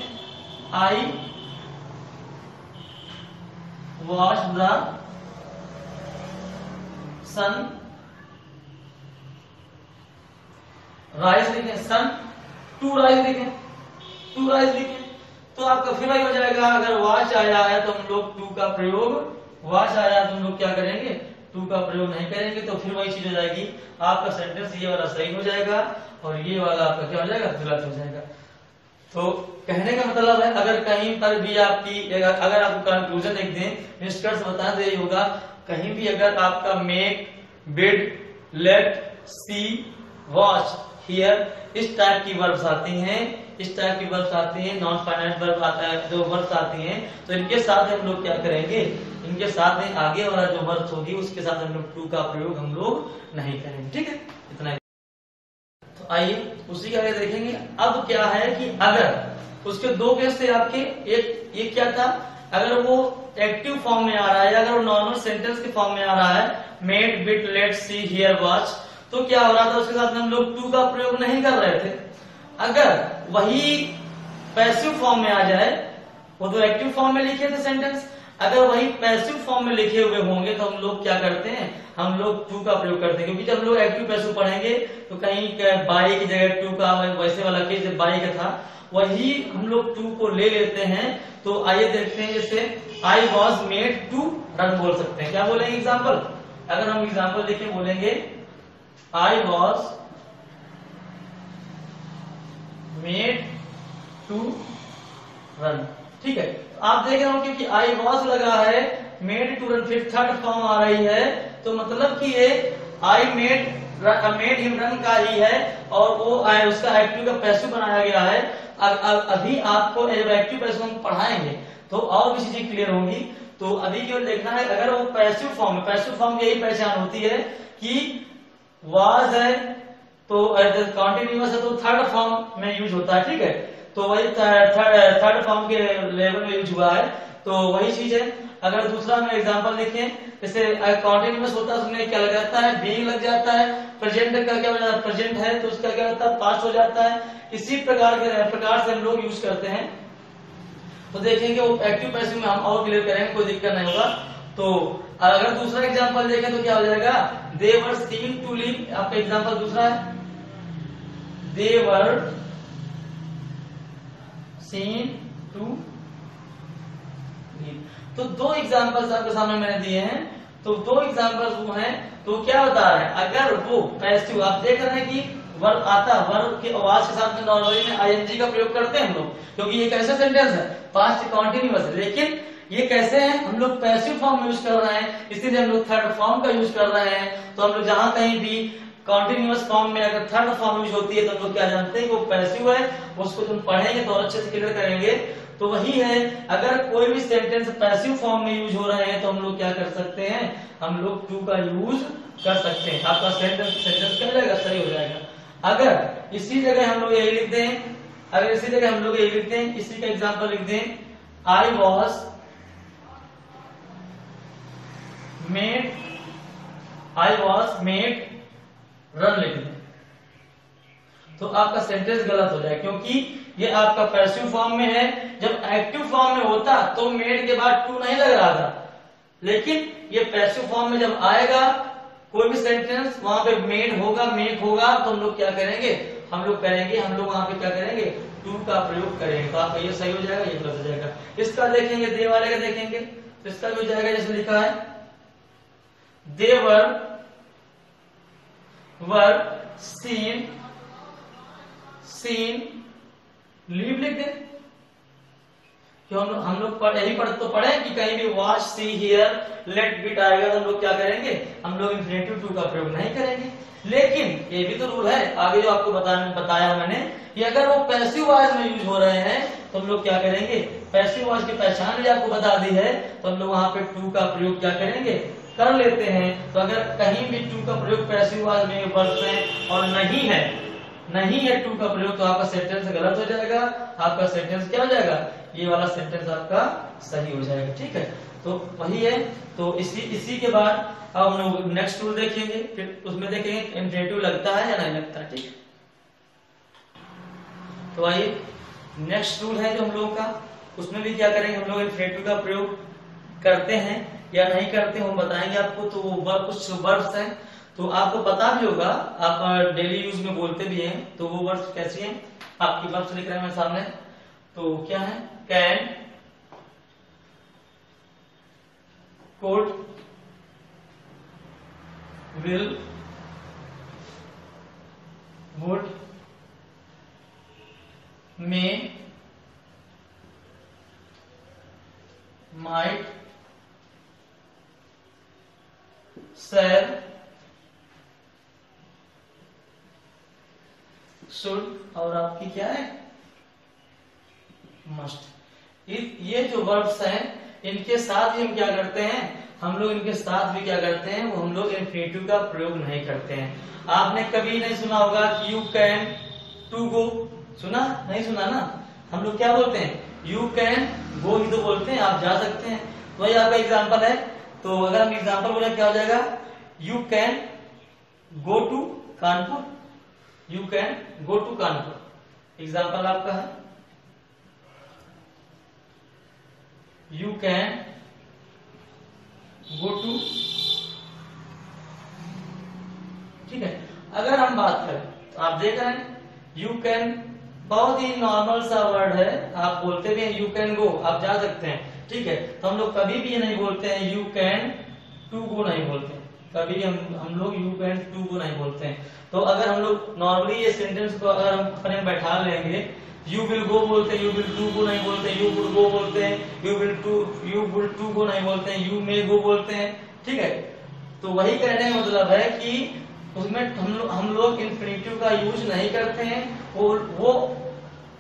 आई वॉश द सन राइज लिखें, सन टू राइज लिखें, टू राइज लिखें, तो आपका फिर वही हो जाएगा। अगर वॉच आया है तो हम लोग टू का प्रयोग, वॉच आया तो हम लोग क्या करेंगे, टू का प्रयोग नहीं करेंगे। तो फिर वही चीज हो जाएगी, आपका सेंटेंस ये वाला सही हो जाएगा और ये वाला आपका क्या हो जाएगा, गलत हो जाएगा। तो कहने का मतलब है अगर कहीं पर भी आपकी, अगर आपको कंक्लूजन लिख दें, निष्कर्ष बताएं तो यही होगा, कहीं भी अगर आपका make, bid, let, see, watch, here, इस टाइप की वर्ब्स आती हैं, इस टाइप की वर्ब्स आती हैं, नॉन फाइनाइट वर्ब आता है, जो वर्ब्स आती हैं, तो इनके साथ हम लोग क्या करेंगे, इनके साथ में आगे वाला जो वर्ब्स होगी उसके साथ हम लोग टू का प्रयोग हम लोग नहीं करेंगे। ठीक है, इतना ही। तो आइए उसी के आगे देखेंगे। अब क्या है कि अगर उसके दो केस थे आपके, एक ये क्या था, अगर वो एक्टिव फॉर्म में आ रहा है, अगर वो नॉर्मल सेंटेंस के फॉर्म में आ रहा है, made, bit, let, see, here, watch, तो क्या हो रहा था, उसके साथ में हम लोग टू का प्रयोग नहीं कर रहे थे। अगर वही पैसिव फॉर्म में आ जाए, वो तो एक्टिव फॉर्म में लिखे थे सेंटेंस, अगर वही पैसिव फॉर्म में लिखे हुए होंगे तो हम लोग क्या करते हैं, हम लोग टू का प्रयोग करते हैं। क्योंकि जब हम लोग एक्टिव पैसिव पढ़ेंगे तो कहीं बाई की जगह टू का, वैसे वाला केस बाई का था, वही हम लोग टू को ले लेते हैं। तो आइए देखते हैं, जैसे I was made to run बोल सकते हैं। क्या बोलेंगे एग्जाम्पल, अगर हम एग्जाम्पल देखें बोलेंगे I was made to run. ठीक है, आप देख रहे हो क्योंकि आई वॉज लगा है, मेड टू रन फिर थर्ड फॉर्म आ रही है, तो मतलब कि ये आई मेड हिम रन का ही है, और वो उसका एक्टिव का पैसिव बनाया गया है। अभी आपको एक्टिव पैसिव हम पढ़ाएंगे तो और भी चीजें क्लियर होंगी। तो अभी केवल देखना है, अगर वो पैसिव फॉर्म में, पैसिव फॉर्म की यही पहचान होती है कि वाज है तो कॉन्टिन्यूअस है तो थर्ड फॉर्म में यूज होता है। ठीक है, तो वही थर्ड फॉर्म के लेवल में यूज हुआ है, तो वही चीज है। अगर दूसरा में एग्जांपल देखें, जैसे कॉन्टिन्यूअस होता है उसमें क्या लग जाता है, बीइंग लग जाता है, प्रेजेंट का क्या हो जाता है, प्रेजेंट है तो उसका क्या होता है, पास्ट हो जाता है। इसी प्रकार से हम लोग यूज करते हैं। तो देखेंगे वो एक्टिव पैसिव में हम और क्लियर करेंगे, कोई दिक्कत नहीं होगा। तो अगर दूसरा एग्जांपल देखें तो क्या हो जाएगा, दे वर सीन टू लीव, आपका एग्जांपल दूसरा है, दे वर सीन टू लीव। तो दो एग्जांपल्स आपके सामने मैंने दिए हैं, तो दो एग्जांपल्स वो हैं। तो क्या बता रहे हैं, अगर वो पैसिव, आप देख रहे हैं कि वर्ब आता, वर्ब की आवाज के साथ में नॉर्मली में आईएनजी का प्रयोग करते हैं हम लोग, क्योंकि ये कैसे सेंटेंस है, पास्ट कॉन्टिन्यूअस है, लेकिन ये कैसे है, हम लोग पैसिव फॉर्म में यूज कर रहे हैं, इसीलिए हम लोग थर्ड फॉर्म का यूज कर रहे हैं। तो हम लोग जहां कहीं भी कॉन्टिन्यूअस फॉर्म में अगर थर्ड फॉर्म यूज होती है तो हम लोग क्या जानते हैं कि वो पैसिव है, उसको तुम पढ़ेंगे तो अच्छे से क्लियर करेंगे। तो वही है, अगर कोई भी सेंटेंस पैसिव फॉर्म में यूज हो रहे हैं तो हम लोग क्या कर सकते हैं, हम लोग टू का यूज कर सकते हैं, आपका सेंटेंस क्या हो जाएगा, सही हो जाएगा। अगर इसी जगह हम लोग यही लिख दें, अगर इसी जगह हम लोग यही लिख दें, इसी का एग्जांपल लिख दें, आई वॉज मेड रन लिख दें, तो आपका सेंटेंस गलत हो जाए, क्योंकि ये आपका पैसिव फॉर्म में है। जब एक्टिव फॉर्म में होता तो मेड के बाद टू नहीं लग रहा था, लेकिन ये पैसिव फॉर्म में जब आएगा कोई भी सेंटेंस, वहां पे मेड होगा, मेक होगा, तो हम लोग क्या करेंगे, हम लोग वहां पे क्या करेंगे, टू का प्रयोग करेंगे। तो आपका ये सही हो जाएगा, ये गलत हो जाएगा। इसका देखेंगे, दे वाले का देखेंगे, तो इसका भी हो जाएगा जैसे लिखा है, दे वर सीन लीव लिख दे, क्यों हम लोग यही पढ़े कि कहीं भी watch, see, here, let, bit आएगा तो हम लोग क्या करेंगे, हम लोग इंफिनिटिव टू का प्रयोग नहीं करेंगे। लेकिन ये भी तो रूल है, आगे जो आपको बताया मैंने, कि अगर वो पैसिव वॉइस में यूज हो रहे हैं तो हम लोग क्या करेंगे, पैसिव वॉइस की पहचान भी आपको बता दी है, तो हम लोग वहां पे टू का प्रयोग क्या करेंगे, कर लेते हैं। तो अगर कहीं भी टू का प्रयोग पैसिव वॉइस में वर्ब में और नहीं है टू का प्रयोग, तो आपका सेंटेंस गलत हो जाएगा, आपका सेंटेंस क्या हो जाएगा, ये वाला सेंटेंस आपका सही हो जाएगा। ठीक है, तो वही है। तो इसी के बाद अब हम लोग नेक्स्ट रूल देखेंगे, फिर उसमें देखेंगे इंफिनिटिव लगता है या नहीं लगता है। ठीक है, तो आइए नेक्स्ट रूल है जो हम लोगों का, उसमें भी क्या करेंगे, हम लोग इंफिनिटिव का प्रयोग करते हैं या नहीं करते हैं, हम बताएंगे आपको। तो कुछ वर्ब्स हैं, तो आपको पता भी होगा, आप डेली यूज में बोलते भी हैं, तो वो वर्ड्स कैसी हैं, आपकी वर्ड्स लिख रहे हैं मेरे सामने। तो क्या है, can, could, will, would, may, might, shall, should और आपकी क्या है मस्ट। ये जो वर्ब्स हैं इनके साथ ही हम क्या करते हैं, हम लोग इनके साथ भी क्या करते हैं, वो हम लोग इन्फिनेटिव का प्रयोग नहीं करते हैं। आपने कभी नहीं सुना होगा कि यू कैन टू गो, सुना नहीं सुना ना, हम लोग क्या बोलते हैं यू कैन गो ही तो बोलते हैं, आप जा सकते हैं। वही आपका एग्जाम्पल है, तो अगर हम एग्जाम्पल बोले क्या हो जाएगा, you can go to Kanpur, you can go to Kanpur example आपका है। यू कैन गो टू, ठीक है। अगर हम बात करें तो आप देख रहे हैं यू कैन बहुत ही नॉर्मल सा वर्ड है, आप बोलते भी हैं यू कैन गो, आप जा सकते हैं, ठीक है। तो हम लोग कभी भी ये नहीं बोलते हैं यू कैन टू गो नहीं बोलते हैं, कभी हम लोग यू कैन टू गो नहीं बोलते हैं। तो अगर हम लोग नॉर्मली ये सेंटेंस को अगर हम अपने में बैठा लेंगे, यू विल गो बोलते हैं, यू विल टू गो नहीं बोलते, यू वुड गो बोलते हैं, यू विल टू गो नहीं बोलते हैं, यू मे गो बोलते हैं, ठीक है। तो वही कहने का मतलब है कि उसमें हम लोग इन्फिनेटिव का यूज नहीं करते हैं, वो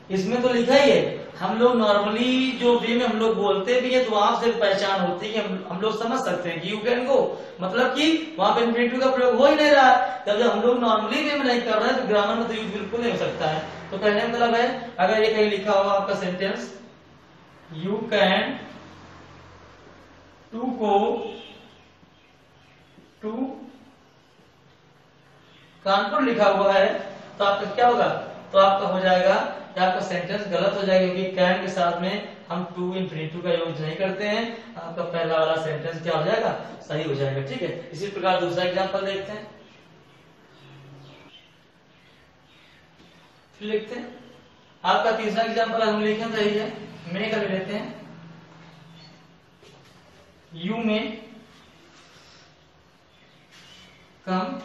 इसमें तो लिखा ही है। हम लोग नॉर्मली जो वे में हम लोग बोलते भी है तो वहां से पहचान होती है कि हम लोग समझ सकते हैं कि यू कैन गो, मतलब कि वहां पे इन्फिनेटिव का प्रयोग हो ही नहीं रहा है। जब हम लोग नॉर्मली वे में नहीं कर रहे हैं तो ग्रामर में तो यूज बिल्कुल नहीं हो सकता है। तो कहने का मतलब है अगर ये कहीं लिखा होगा आपका sentence you can to go to Kanpur लिखा हुआ है तो आपका क्या होगा, तो आपका हो जाएगा कि आपका सेंटेंस गलत हो जाएगा, क्योंकि कैन के साथ में हम टू इन्फिनेटिव का यूज नहीं करते हैं। आपका पहला वाला सेंटेंस क्या हो जाएगा, सही हो जाएगा, ठीक है। इसी प्रकार दूसरा एग्जांपल देखते हैं, फिर लिखते हैं। आपका तीसरा एग्जांपल हम लिखें तो यही है, मे का भी लेते हैं, यू मे कम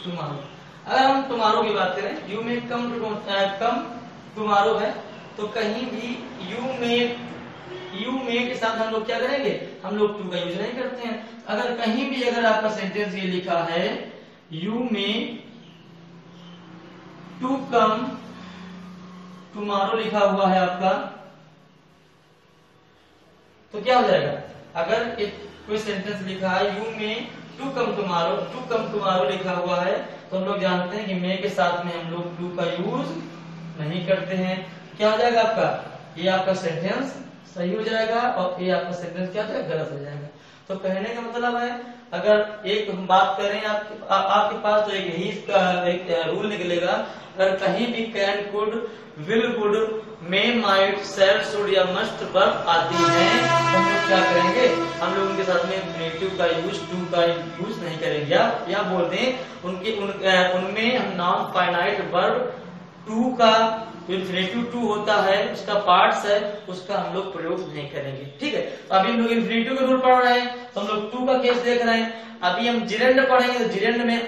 टुमारो। अगर हम टुमारो की बात करें, यू मे कम टुमारो है, तो कहीं भी यू मे के साथ हम लोग क्या करेंगे, हम लोग टू का यूज नहीं करते हैं। अगर कहीं भी अगर आपका सेंटेंस ये लिखा है you may to come tomorrow लिखा हुआ है आपका, तो क्या हो जाएगा, अगर एक कोई सेंटेंस लिखा है you may to come tomorrow लिखा हुआ है, तो हम लोग जानते हैं कि मे के साथ में हम लोग टू का यूज नहीं करते हैं। क्या हो जाएगा आपका, ये आपका सेंटेंस सही हो जाएगा और ये आपका सेंटेंस क्या हो जाएगा, गलत हो जाएगा। तो कहने का मतलब है अगर एक हम बात करें आपके पास तो एक यही एक रूल निकलेगा, अगर कहीं भी can could will would may might shall should या मस्ट वर्ब आती है तो हम लोग क्या करेंगे, हम लोग उनके साथ में इन्फिनेटिव का यूज टू का यूज नहीं करेंगे, या बोल दें उनमें हम नॉन फाइनाइट वर्ब टू का इन्फिनेटिव टू होता है, उसका पार्ट्स है, उसका हम लोग प्रयोग नहीं करेंगे, ठीक है। तो अभी हम लोग इन्फिनेटिव का रूल पढ़ रहे हैं तो हम लोग टू का केस देख रहे हैं। अभी हम जिरेंड पढ़ेंगे तो जिरेंड में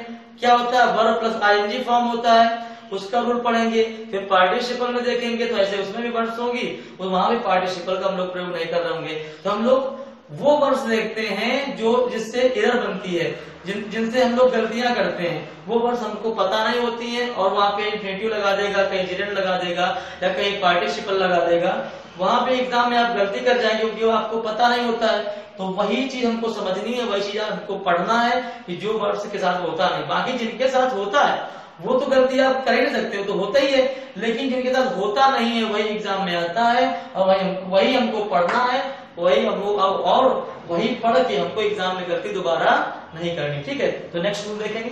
क्या होता है, वर्ब प्लस आईएनजी फॉर्म होता है, उसका रूल पढ़ेंगे। फिर पार्टिसिपल में देखेंगे तो ऐसे उसमें भी वर्ड्स होंगी, और वहां भी पार्टिसिपल का हम लोग प्रयोग नहीं कर रहे होंगे। तो हम लोग वो वर्ड्स देखते हैं जो जिससे एरर बनती है, जिनसे हम लोग गलतियां करते हैं, वो वर्ड्स हमको पता नहीं होती हैं और वहां पे इन्फिनेटिव लगा देगा, कहीं जिरेंड लगा देगा या कहीं पार्टिसिपल लगा देगा, वहां पे एग्जाम में आप गलती कर जाएंगे क्योंकि वो आपको पता नहीं होता है। तो वही चीज हमको समझनी है, वही चीज हमको पढ़ना है कि जो वर्ड्स के साथ होता नहीं, बाकी जिनके साथ होता है वो तो गलती आप कर ही नहीं सकते, हो तो होता ही है, लेकिन जिनके साथ होता नहीं है वही एग्जाम में आता है और वही हमको पढ़ना है, वही हमको और वही पढ़ के हमको एग्जाम में गलती दोबारा नहीं करनी, ठीक है। तो नेक्स्ट रूल देखेंगे,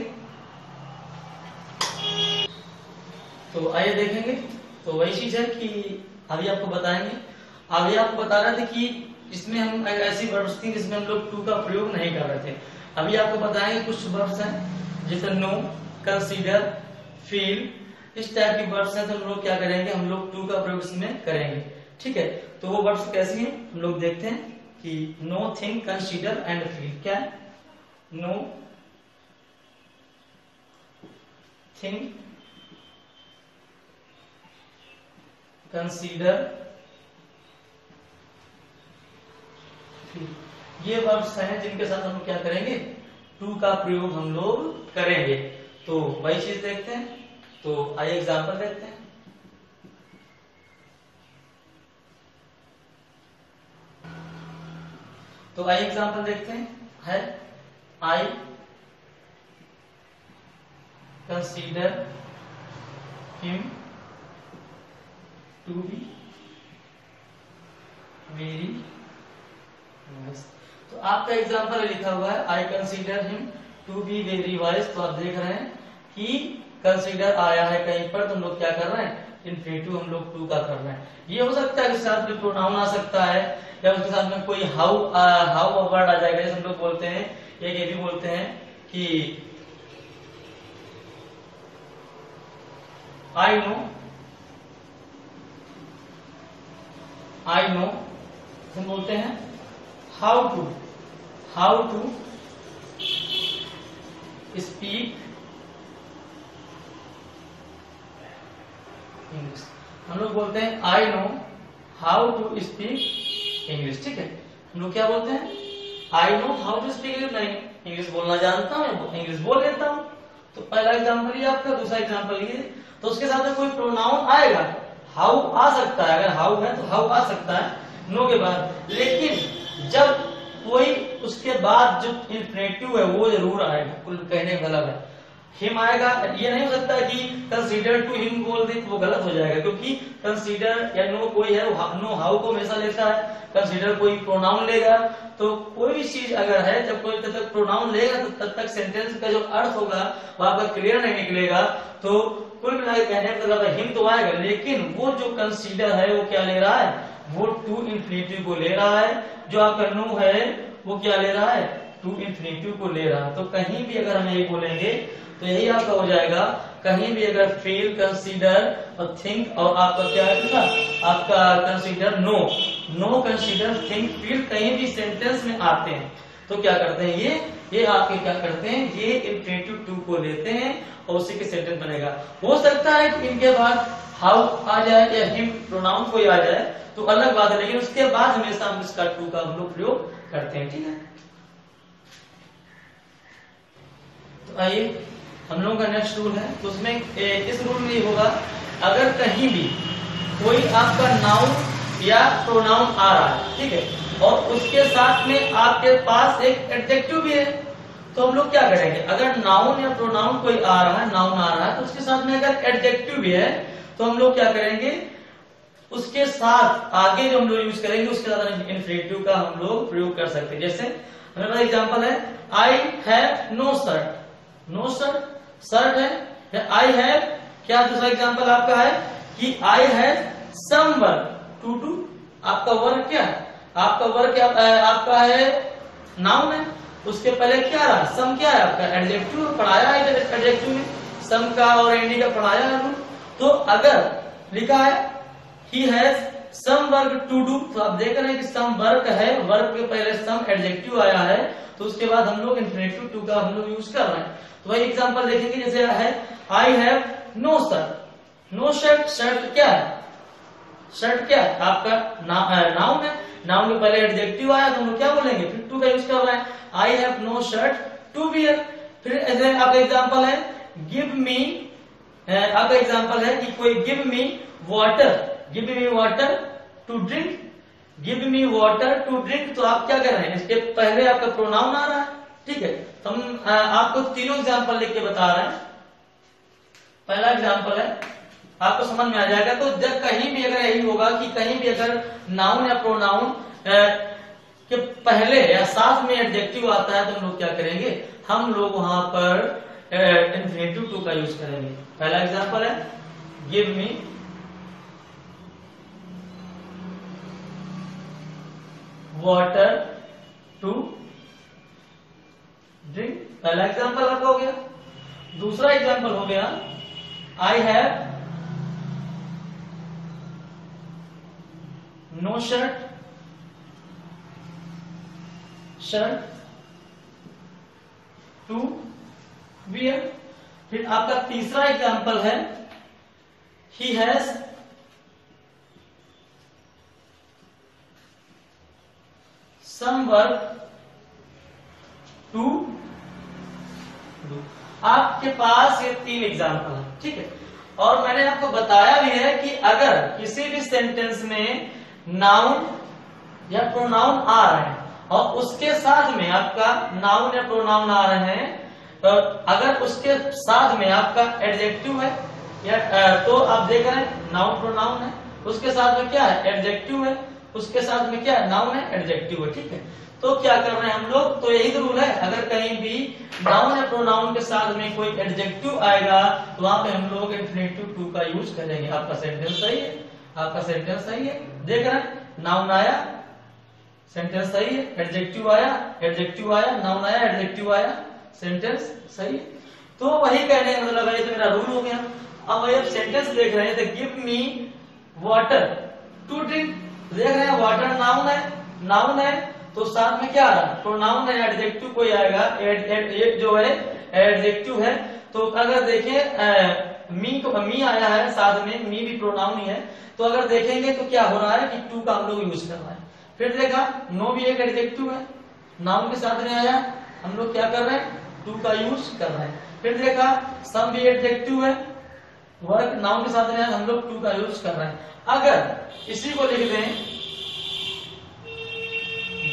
तो आइए देखेंगे। तो वही चीज है कि अभी आपको बताएंगे, अभी आपको बता रहे थे कि इसमें हम ऐसी वर्ड्स थी जिसमें हम लोग टू का प्रयोग नहीं कर रहे थे। अभी आपको बताएंगे कुछ वर्ड्स हैं जैसे नो, कंसीडर, फील, इस टाइप की वर्ड्स हैं, तो हम लोग क्या करेंगे, हम लोग टू का प्रयोग इसमें करेंगे, ठीक है। तो वो वर्ड्स कैसी हैं हम लोग देखते हैं कि know, think, consider and feel. क्या है, नो, थिंक, कंसीडर, ये वर्ड्स हैं जिनके साथ हम क्या करेंगे, टू का प्रयोग हम लोग करेंगे। तो वही चीज देखते हैं। तो आइए एग्जांपल देखते हैं। तो आइए एग्जांपल देखते हैं। है I consider him to be very nice. तो आपका एग्जांपल लिखा हुआ है I consider him to be very wise. तो आप देख रहे हैं कि कंसीडर आया है कहीं पर, तो हम लोग क्या कर रहे हैं, इन्फिनेटिव हम लोग टू का कर रहे हैं। ये हो सकता है कि साथ में प्रोनाउन आ सकता है, या उसके साथ में कोई हाउ वर्ड आ जाएगा। जैसे हम लोग बोलते हैं, एक ये भी बोलते हैं कि आई नो हम बोलते हैं हाउ टू स्पीक इंग्लिश। हम लोग बोलते हैं I know how to speak English. ठीक है, हम लोग क्या बोलते हैं, I know how to speak English. मैं इंग्लिश बोलना जानता हूँ, इंग्लिश बोल लेता हूँ। तो पहला एग्जाम्पल ये आपका। दूसरा एग्जाम्पल ये, तो उसके साथ में कोई प्रोनाउन आएगा, हाउ आ सकता है। अगर हाउ है तो हाउ आ सकता है नो के बाद। लेकिन जब कोई उसके बाद जो इन्फिनेटिव है वो जरूर आएगा। कुल कहने का मतलब है हिम आएगा। ये नहीं हो सकता कि कंसीडर टू हिम बोल दे तो वो गलत हो जाएगा, क्योंकि कंसीडर या नो कोई है नो हाउ को हमेशा लेता है, कंसीडर कोई प्रोनाउन लेगा। तो कोई भी चीज अगर है, जब कोई तब तक प्रोनाउन लेगा तो तब तक सेंटेंस का जो अर्थ होगा वो आपका क्लियर नहीं निकलेगा। तो कुल मिला के कहने का मतलब हिम तो आएगा, लेकिन वो जो कंसीडर है वो क्या ले रहा है, वो टू इन्फिनेटिव को ले रहा है। जो आपका नो है वो क्या ले रहा है, टू इन्फिनेटिव को ले रहा है। तो कहीं भी अगर हम यही बोलेंगे तो यही आपका हो जाएगा। कहीं भी अगर फील, कंसीडर और थिंक, और आपका क्या है, आपका consider, know consider, think, feel कहीं भी सेंटेंस में आते हैं तो क्या करते हैं, ये आपके क्या करते हैं, ये इन्फिनेटिव टू को लेते हैं और उसी के सेंटेंस बनेगा। हो सकता है कि इनके बाद हाउ आ जाए या हिम प्रोनाउन कोई आ जाए तो अलग बात है, लेकिन उसके बाद हमेशा हम इसका टू का हम लोग प्रयोग करते हैं। ठीक है, तो आइए हम लोगों का नेक्स्ट रूल है। तो उसमें इस रूल में ये होगा, अगर कहीं भी कोई आपका नाउन या प्रोनाउन आ रहा है, ठीक है, और उसके साथ में आपके पास एक एडजेक्टिव भी है, तो हम लोग क्या करेंगे, अगर नाउन या प्रोनाउन कोई आ रहा है, नाउन आ रहा है, तो उसके साथ में अगर एडजेक्टिव भी है तो हम लोग क्या करेंगे, उसके साथ आगे जो हम लोग यूज करेंगे उसके साथ इन्फिनेटिव का हम लोग प्रयोग कर सकते हैं। जैसे हमारे पास एग्जांपल है, I have no shirt. No shirt, shirt है। आई हैव, क्या दूसरा एग्जांपल आपका है कि I have some work to do. आपका वर्क क्या है, आपका वर्क आपका है नाउन है, उसके पहले क्या रहा, सम क्या है आपका एडजेक्टिव, पढ़ाया है एडजेक्टिव में सम का और एंडी का पढ़ाया है। तो अगर लिखा है he has some work to do, तो आप देख रहे हैं कि सम वर्क है, वर्क के पहले सम एडजेक्टिव आया है, तो उसके बाद हम लोग इन्फिनेटिव टू का हम लोग यूज कर रहे हैं। तो वही एग्जांपल देखेंगे, जैसे है I have no shirt. No shirt, shirt क्या है, शर्ट क्या है आपका नाउन है, नाउन के पहले एडजेक्टिव आया तो हम लोग क्या बोलेंगे, फिर टू का यूज कर रहे हैं, I have no shirt to wear. फिर ऐसे आपका एग्जांपल है गिव मी, आपका एग्जांपल है कि कोई give me water, give me water to drink, give me water to drink. तो आप क्या कर रहे हैं, इसके पहले आपका प्रोनाउन आ रहा है। ठीक है, तो हम आपको तीनों एग्जांपल लिख के बता रहे हैं। पहला एग्जांपल है, आपको समझ में आ जाएगा। तो जब कहीं भी अगर यही होगा कि कहीं भी अगर नाउन या प्रोनाउन के पहले या साथ में एडजेक्टिव आता है तो हम लोग क्या करेंगे, हम लोग वहां पर इन्फिनेटिव टू का यूज करेंगे। पहला एग्जांपल है give me water to drink, पहला एग्जांपल आपका हो गया। दूसरा एग्जांपल हो गया I have no shirt to wear. फिर आपका तीसरा एग्जांपल है he has some work to do. आपके पास ये 3 एग्जाम्पल है, ठीक है। और मैंने आपको बताया भी है कि अगर किसी भी सेंटेंस में नाउन या प्रोनाउन आ रहे हैं और उसके साथ में आपका नाउन या प्रोनाउन आ रहे हैं, तो अगर उसके साथ में आपका एडजेक्टिव है या तो आप देख रहे हैं नाउन प्रोनाउन है, उसके साथ में क्या है एडजेक्टिव है, उसके साथ में क्या है नाउन है एडजेक्टिव है, ठीक है। तो क्या कर रहे हैं हम लोग, तो यही तो रूल है, अगर कहीं भी नाउन या प्रोनाउन के साथ में कोई एडजेक्टिव आएगा तो वहां पे हम लोग इंफिनिटिव टू का यूज करेंगे। आपका सेंटेंस सही है, आपका सेंटेंस सही है, देख रहे हैं नाउन आया सेंटेंस सही है, एडजेक्टिव आया एडजेक्टिव आया, नाउन आया एडजेक्टिव आया, सेंटेंस सही है। तो वही कहने का मतलब है, तो मेरा रूल हो गया। अब वही आप सेंटेंस देख रहे हैं तो give me water to drink, देख रहे हैं वाटर नाउन है तो साथ में क्या आ रहा है प्रोनाउन है, एडजेक्टिव कोई आएगा, एड जो है एडजेक्टिव है। तो अगर देखें मी आया है साथ में, मी भी प्रोनाउन ही है, तो अगर देखेंगे तो क्या हो रहा है कि टू का हम लोग यूज कर रहे हैं। फिर देखा नो भी एक एडजेक्टिव है, नाउन के साथ में आया, हम लोग क्या कर रहे हैं टू का यूज कर रहे हैं। फिर देखा सम भी एडजेक्टिव है, वर्क नाउन के साथ में आया, हम लोग टू का यूज कर रहे हैं। अगर इसी को लिख दें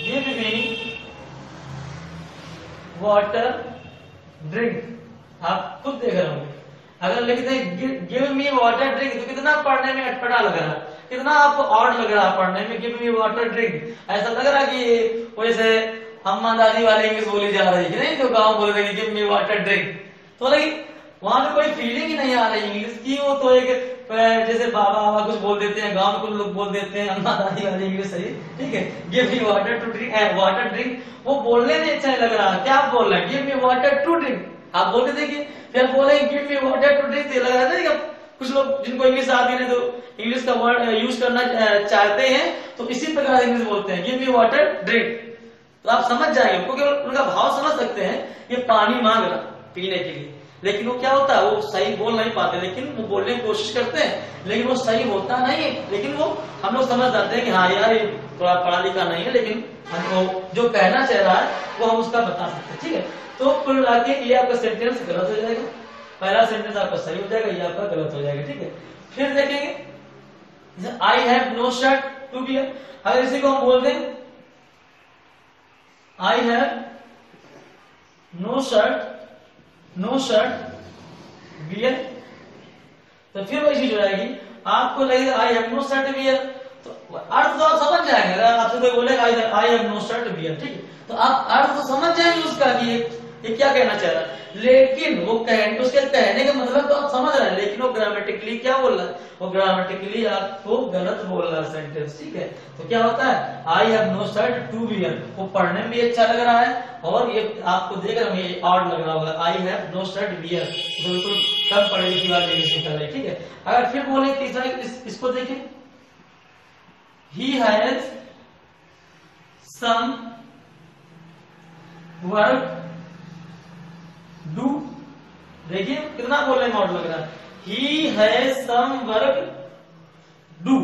गिव मी वाटर ड्रिंक, आप खुद देख रहे होंगे, अगर लिख दें गिव मी वाटर ड्रिंक तो कितना पढ़ने में अटपटा लग रहा है, कितना आपको ऑड लग रहा है पढ़ने में, गिव मी वाटर ड्रिंक, ऐसा लग रहा है कि वैसे अम्मा दादी वाले इंग्लिश बोली जा रही है नहीं, जो गाँव बोल रही है गिव मी वाटर ड्रिंक, तो लेकिन वहां पे कोई फीलिंग ही नहीं आ रही इंग्लिश की, वो तो एक जैसे बाबा बाबा कुछ बोल देते हैं, गांव में कुछ लोग बोल देते हैं अम्मा दादी वाली इंग्लिश सही, ठीक है। Give me water to drink, water drink वो बोलने में अच्छा लग रहा है, क्या आप बोल रहे हैं give me water to drink, आप बोल के देखिए, फिर बोले give me water to drink, लग रहा है कुछ लोग जिनको इंग्लिश आती है तो इंग्लिश का वर्ड यूज करना चाहते हैं तो इसी प्रकार इंग्लिश बोलते हैं गिव मी वाटर ड्रिंक, तो आप समझ जाएंगे क्योंकि उनका भाव समझ सकते हैं, ये पानी मांग रहा पीने के लिए, लेकिन वो क्या होता है वो सही बोल नहीं पाते, लेकिन वो बोलने की कोशिश करते हैं लेकिन वो सही होता नहीं है, लेकिन वो हम लोग समझ जाते हैं कि हाँ यार ये थोड़ा पढ़ा लिखा नहीं है, लेकिन हमको जो कहना चाह रहा है वो हम उसका बता सकते हैं, ठीक है। तो कुल मिला के ये आपका सेंटेंस गलत हो जाएगा, पहला सेंटेंस आपका सही हो जाएगा, ये आपका गलत हो जाएगा, ठीक है। फिर देखेंगे I have no shirt to wear, अगर इसी को हम बोल दें I have no shirt wear, तो फिर वही चीज हो जाएगी, आपको लगेगा I have no shirt wear, तो अर्थ तो आप समझ जाएंगे, अगर आपसे कोई बोलेगा I have no shirt wear, ठीक है, तो आप अर्थ तो समझ जाएंगे उसका कि ये क्या कहना चाह रहा है, लेकिन वो उसके कहने का मतलब तो आप समझ रहे हैं, लेकिन वो ग्रामेटिकली क्या बोल रहा है, वो ग्रामेटिकली आपको गलत बोल रहा है सेंटेंस, ठीक है। तो क्या होता है I have no shirt to wear, वो पढ़ने में भी अच्छा लग रहा है और ये आपको देख रहे होंगे ऑड लग रहा होगा, I have no shirt wear, बिल्कुल कम पढ़े लिखी बात इंग्लिश निकल रही, ठीक है। अगर फिर बोले तीसरा इसको देखें he has some work do, देखिए कितना बोलने में ऑड लग रहा है, he has some work do,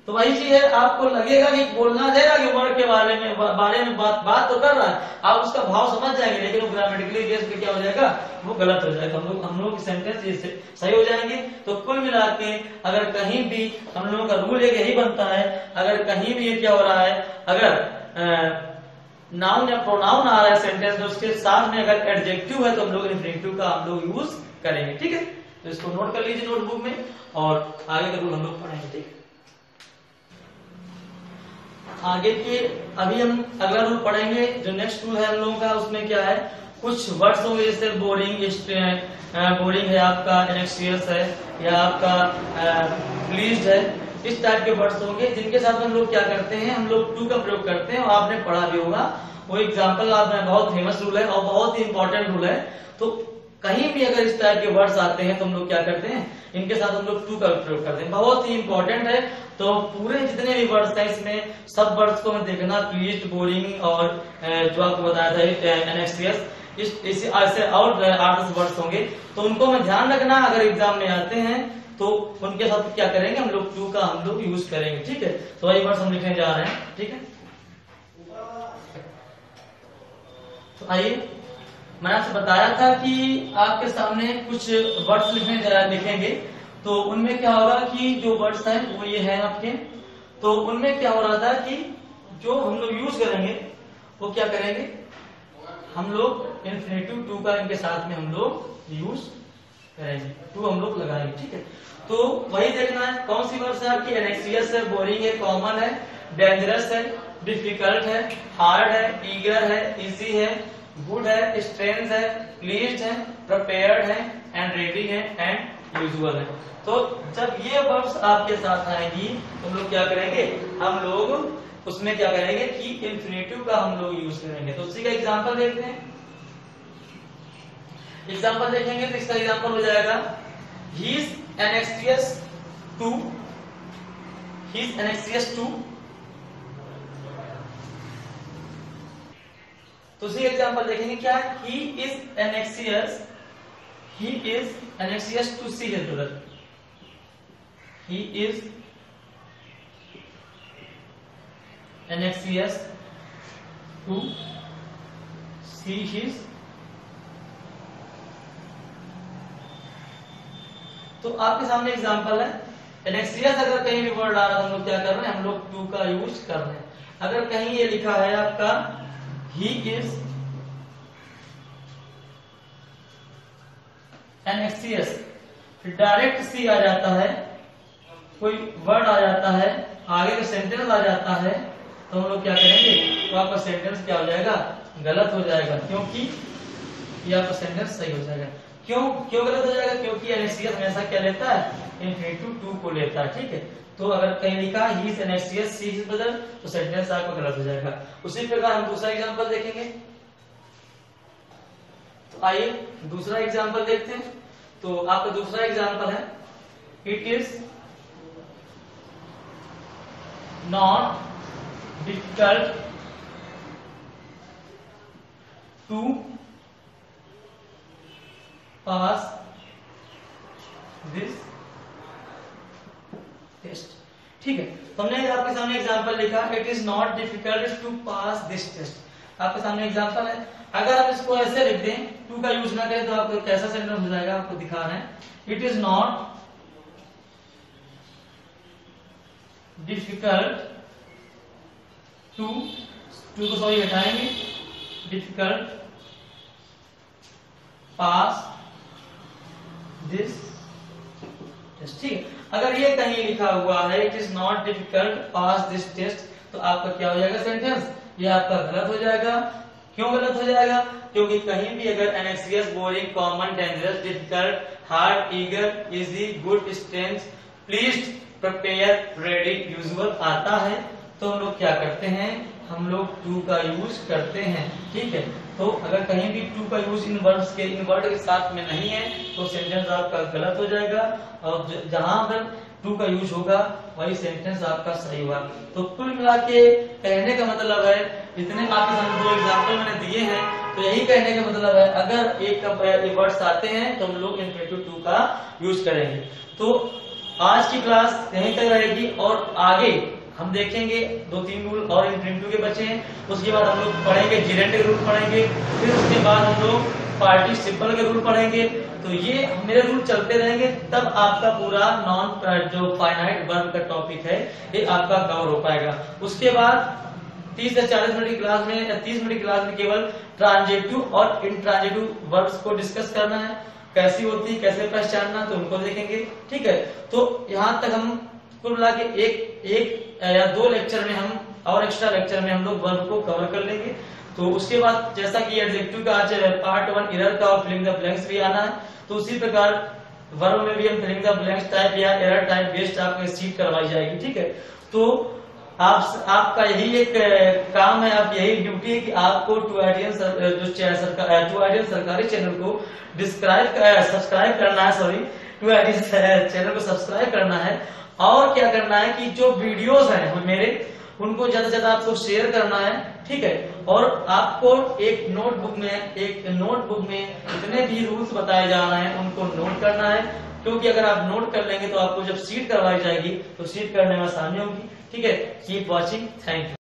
तो वही चीज है, आपको लगेगा कि बोलना जाएगा कि वर्क के बारे में बात तो कर रहा है, आप उसका भाव समझ जाएंगे, लेकिन वो ग्रामेटिकली बेस पे क्या हो जाएगा वो गलत हो जाएगा, हम लोग सेंटेंस सही हो जाएंगे। तो कुल मिला के अगर कहीं भी हम लोगों का रूल एक यही बनता है, अगर कहीं भी ये क्या हो रहा है, अगर नाउन या प्रोनाउन आ रहा है सेंटेंस में, उसके साथ में अगर एडजेक्टिव है तो हम लोग इंफिनिटिव का हम लोग यूज करेंगे, ठीक है। तो इसको नोट कर लीजिए नोटबुक में और आगे का रूल हम लोग पढ़ेंगे, ठीक है। आगे के अभी हम अगला रूल पढ़ेंगे, जो नेक्स्ट रूल है हम लोगों का, उसमें क्या है कुछ वर्ड्स होंगे जैसे बोरिंग है आपका, एनेक्सियस है या आपका प्लीज्ड है, इस टाइप के वर्ड्स होंगे जिनके साथ हम लोग क्या करते हैं, हम लोग टू का प्रयोग करते हैं और आपने पढ़ा भी होगा वो एग्जाम्पल, आपने बहुत फेमस रूल है और बहुत ही इंपॉर्टेंट रूल है। तो कहीं भी अगर इस टाइप के वर्ड्स आते हैं तो हम लोग क्या करते हैं, इनके साथ हम लोग टू का प्रयोग करते हैं, बहुत ही इंपॉर्टेंट है। तो पूरे जितने भी वर्ड्स हैं इसमें सब वर्ड्स को मैं देखना, प्लीज्ड, बोरिंग और जो आपको बताया था एनेक्सियस, ऐसे और 8-10 वर्ड्स होंगे, तो उनको मैं ध्यान रखना, अगर एग्जाम में आते हैं तो उनके साथ क्या करेंगे हम लोग टू का हम लोग यूज करेंगे, ठीक है। तो वही वर्ड्स हम लिखने जा रहे हैं, ठीक है। तो आइए मैंने आपसे बताया था कि आपके सामने कुछ वर्ड्स लिखेंगे, तो उनमें क्या होगा कि जो वर्ड्स हैं वो ये हैं आपके। तो उनमें क्या हो रहा था कि जो हम लोग यूज करेंगे वो क्या करेंगे, हम लोग इन्फिनेटिव टू का इनके साथ में हम लोग यूज करेंगे, टू हम लोग लगाएंगे, ठीक है। तो वही देखना है कौन सी वर्ड्स है आपकी, एनेक्सियस है, बोरिंग है, कॉमन है, डेंजरस है, डिफिकल्ट है, हार्ड है, ईगर है, इजी है, गुड है, स्ट्रेंथ है, प्लीज्ड है, प्रिपेयर्ड है, एंड रेडी है, एंड यूजुअल है। तो जब ये वर्ड्स आपके साथ आएंगी तो हम लोग क्या करेंगे, हम लोग उसमें क्या करेंगे कि इन्फिनेटिव का हम लोग यूज करेंगे। तो उसी का एग्जांपल देखते हैं। एग्जांपल देखेंगे तो इसका एग्जांपल हो जाएगा he is anxious to, he is anxious to. तो उसी एग्जांपल देखेंगे क्या, he is anxious, he is anxious to see his brother, he is anxious to see his। तो आपके सामने एग्जांपल है, एनेक्सियस अगर कहीं भी वर्ड आ रहा है हम लोग क्या कर रहे हैं, हम लोग टू का यूज कर रहे हैं। अगर कहीं ये लिखा है आपका he is anxious, फिर डायरेक्ट सी आ जाता है, कोई वर्ड आ जाता है, आगे का सेंटेंस आ जाता है, तो हम लोग क्या करेंगे, तो आपका सेंटेंस क्या हो जाएगा, गलत हो जाएगा, क्योंकि ये आपका सेंटेंस सही हो जाएगा। क्यों गलत हो जाएगा, क्योंकि एनेक्सियस हमेशा क्या लेता है, इन्फिनेटिव टू को लेता है, ठीक है। तो अगर कहीं लिखा ही इज एनेक्सियस सी हिज ब्रदर, तो सेंटेंस आपका गलत हो जाएगा। उसी प्रकार हम दूसरा एग्जांपल देखेंगे। तो आइए दूसरा एग्जांपल देखते हैं। तो आपका दूसरा एग्जांपल है, it is not difficult to pass this test, ठीक है। तो हमने आपके सामने एग्जांपल लिखा, it is not difficult to pass this test. आपके सामने एग्जांपल है, अगर आप इसको ऐसे लिख दें, टू का यूज ना करें, तो आपको कैसा सेंटेंस हो जाएगा, आपको दिखा रहे हैं, it is not difficult to को सॉरी हटाएंगे, डिफिकल्ट पास दिस टेस्ट, ठीक है। अगर ये कहीं लिखा हुआ है it is not difficult pass this test, तो आपका क्या हो जाएगा सेंटेंस, ये आपका गलत हो जाएगा। क्यों गलत हो जाएगा, क्योंकि कहीं भी अगर एनेक्सियस, boring, common, dangerous, difficult, hard, eager, easy, good, strength, pleased, prepare, ready, usual आता है, तो हम लोग क्या करते हैं, हम लोग टू का यूज करते हैं, ठीक है। तो अगर कहीं भी टू का यूज इन वर्ड के साथ में नहीं है तो सेंटेंस आपका गलत हो जाएगा, और जहां पर टू का यूज होगा वही सेंटेंस आपका सही होगा। तो कुल मिला के कहने का मतलब है, इतने आपके सामने दो एग्जाम्पल मैंने दिए हैं, तो यही कहने का मतलब है, अगर एक वर्ड्स आते हैं तो हम लोग इन्फिनेटिव टू का यूज करेंगे। तो आज की क्लास यहीं तक रहेगी, और आगे हम देखेंगे 2-3 रूल और इन्फिनेटिव के बचे हैं। उसके बाद हम लोग पढ़ेंगे जिरेंट के रूल पढ़ेंगे, फिर उसके बाद हम लोग पार्टिसिपल के रूल पढ़ेंगे। तो ये मेरे रूल चलते रहेंगे, तब आपका पूरा नॉन जो फाइनाइट वर्ब का टॉपिक है ये आपका कवर हो पाएगा। उसके बाद 30 से 40 मिनट की क्लास में या 30 मिनट की क्लास में केवल ट्रांजिटिव और इंट्रांजिटिव वर्ब्स को डिस्कस करना है, कैसी होती है, कैसे पहचानना, तो उनको देखेंगे, ठीक है। तो यहाँ तक हम कुल मिला के एक या 2 लेक्चर में हम और एक्स्ट्रा लेक्चर में हम लोग वर्ब को कवर कर लेंगे। तो उसके बाद जैसा कि एडजेक्टिव का आज पार्ट 1 एरर का और फिलिंग द ब्लैंक्स भी आना है, तो उसी प्रकार वर्ब में भी हम फिलिंग द ब्लैंक्स टाइप या एरर टाइप बेस्ड आपको सीट करवाई जाएगी, ठीक है। तो आपका यही एक काम है, आप यही ड्यूटी है कि आपको टू आइडियल सरकारी चैनल को सब्सक्राइब करना है, सॉरी टू आइडियल चैनल को सब्सक्राइब करना है, और क्या करना है कि जो वीडियोस हैं मेरे उनको ज्यादा से ज्यादा आपको शेयर करना है, ठीक है। और आपको एक नोटबुक में जितने भी रूल्स बताए जा रहे हैं उनको नोट करना है, क्योंकि अगर आप नोट कर लेंगे तो आपको जब सीट करवाई जाएगी तो सीट करने में आसानी होगी, ठीक है। Keep watching, thank you.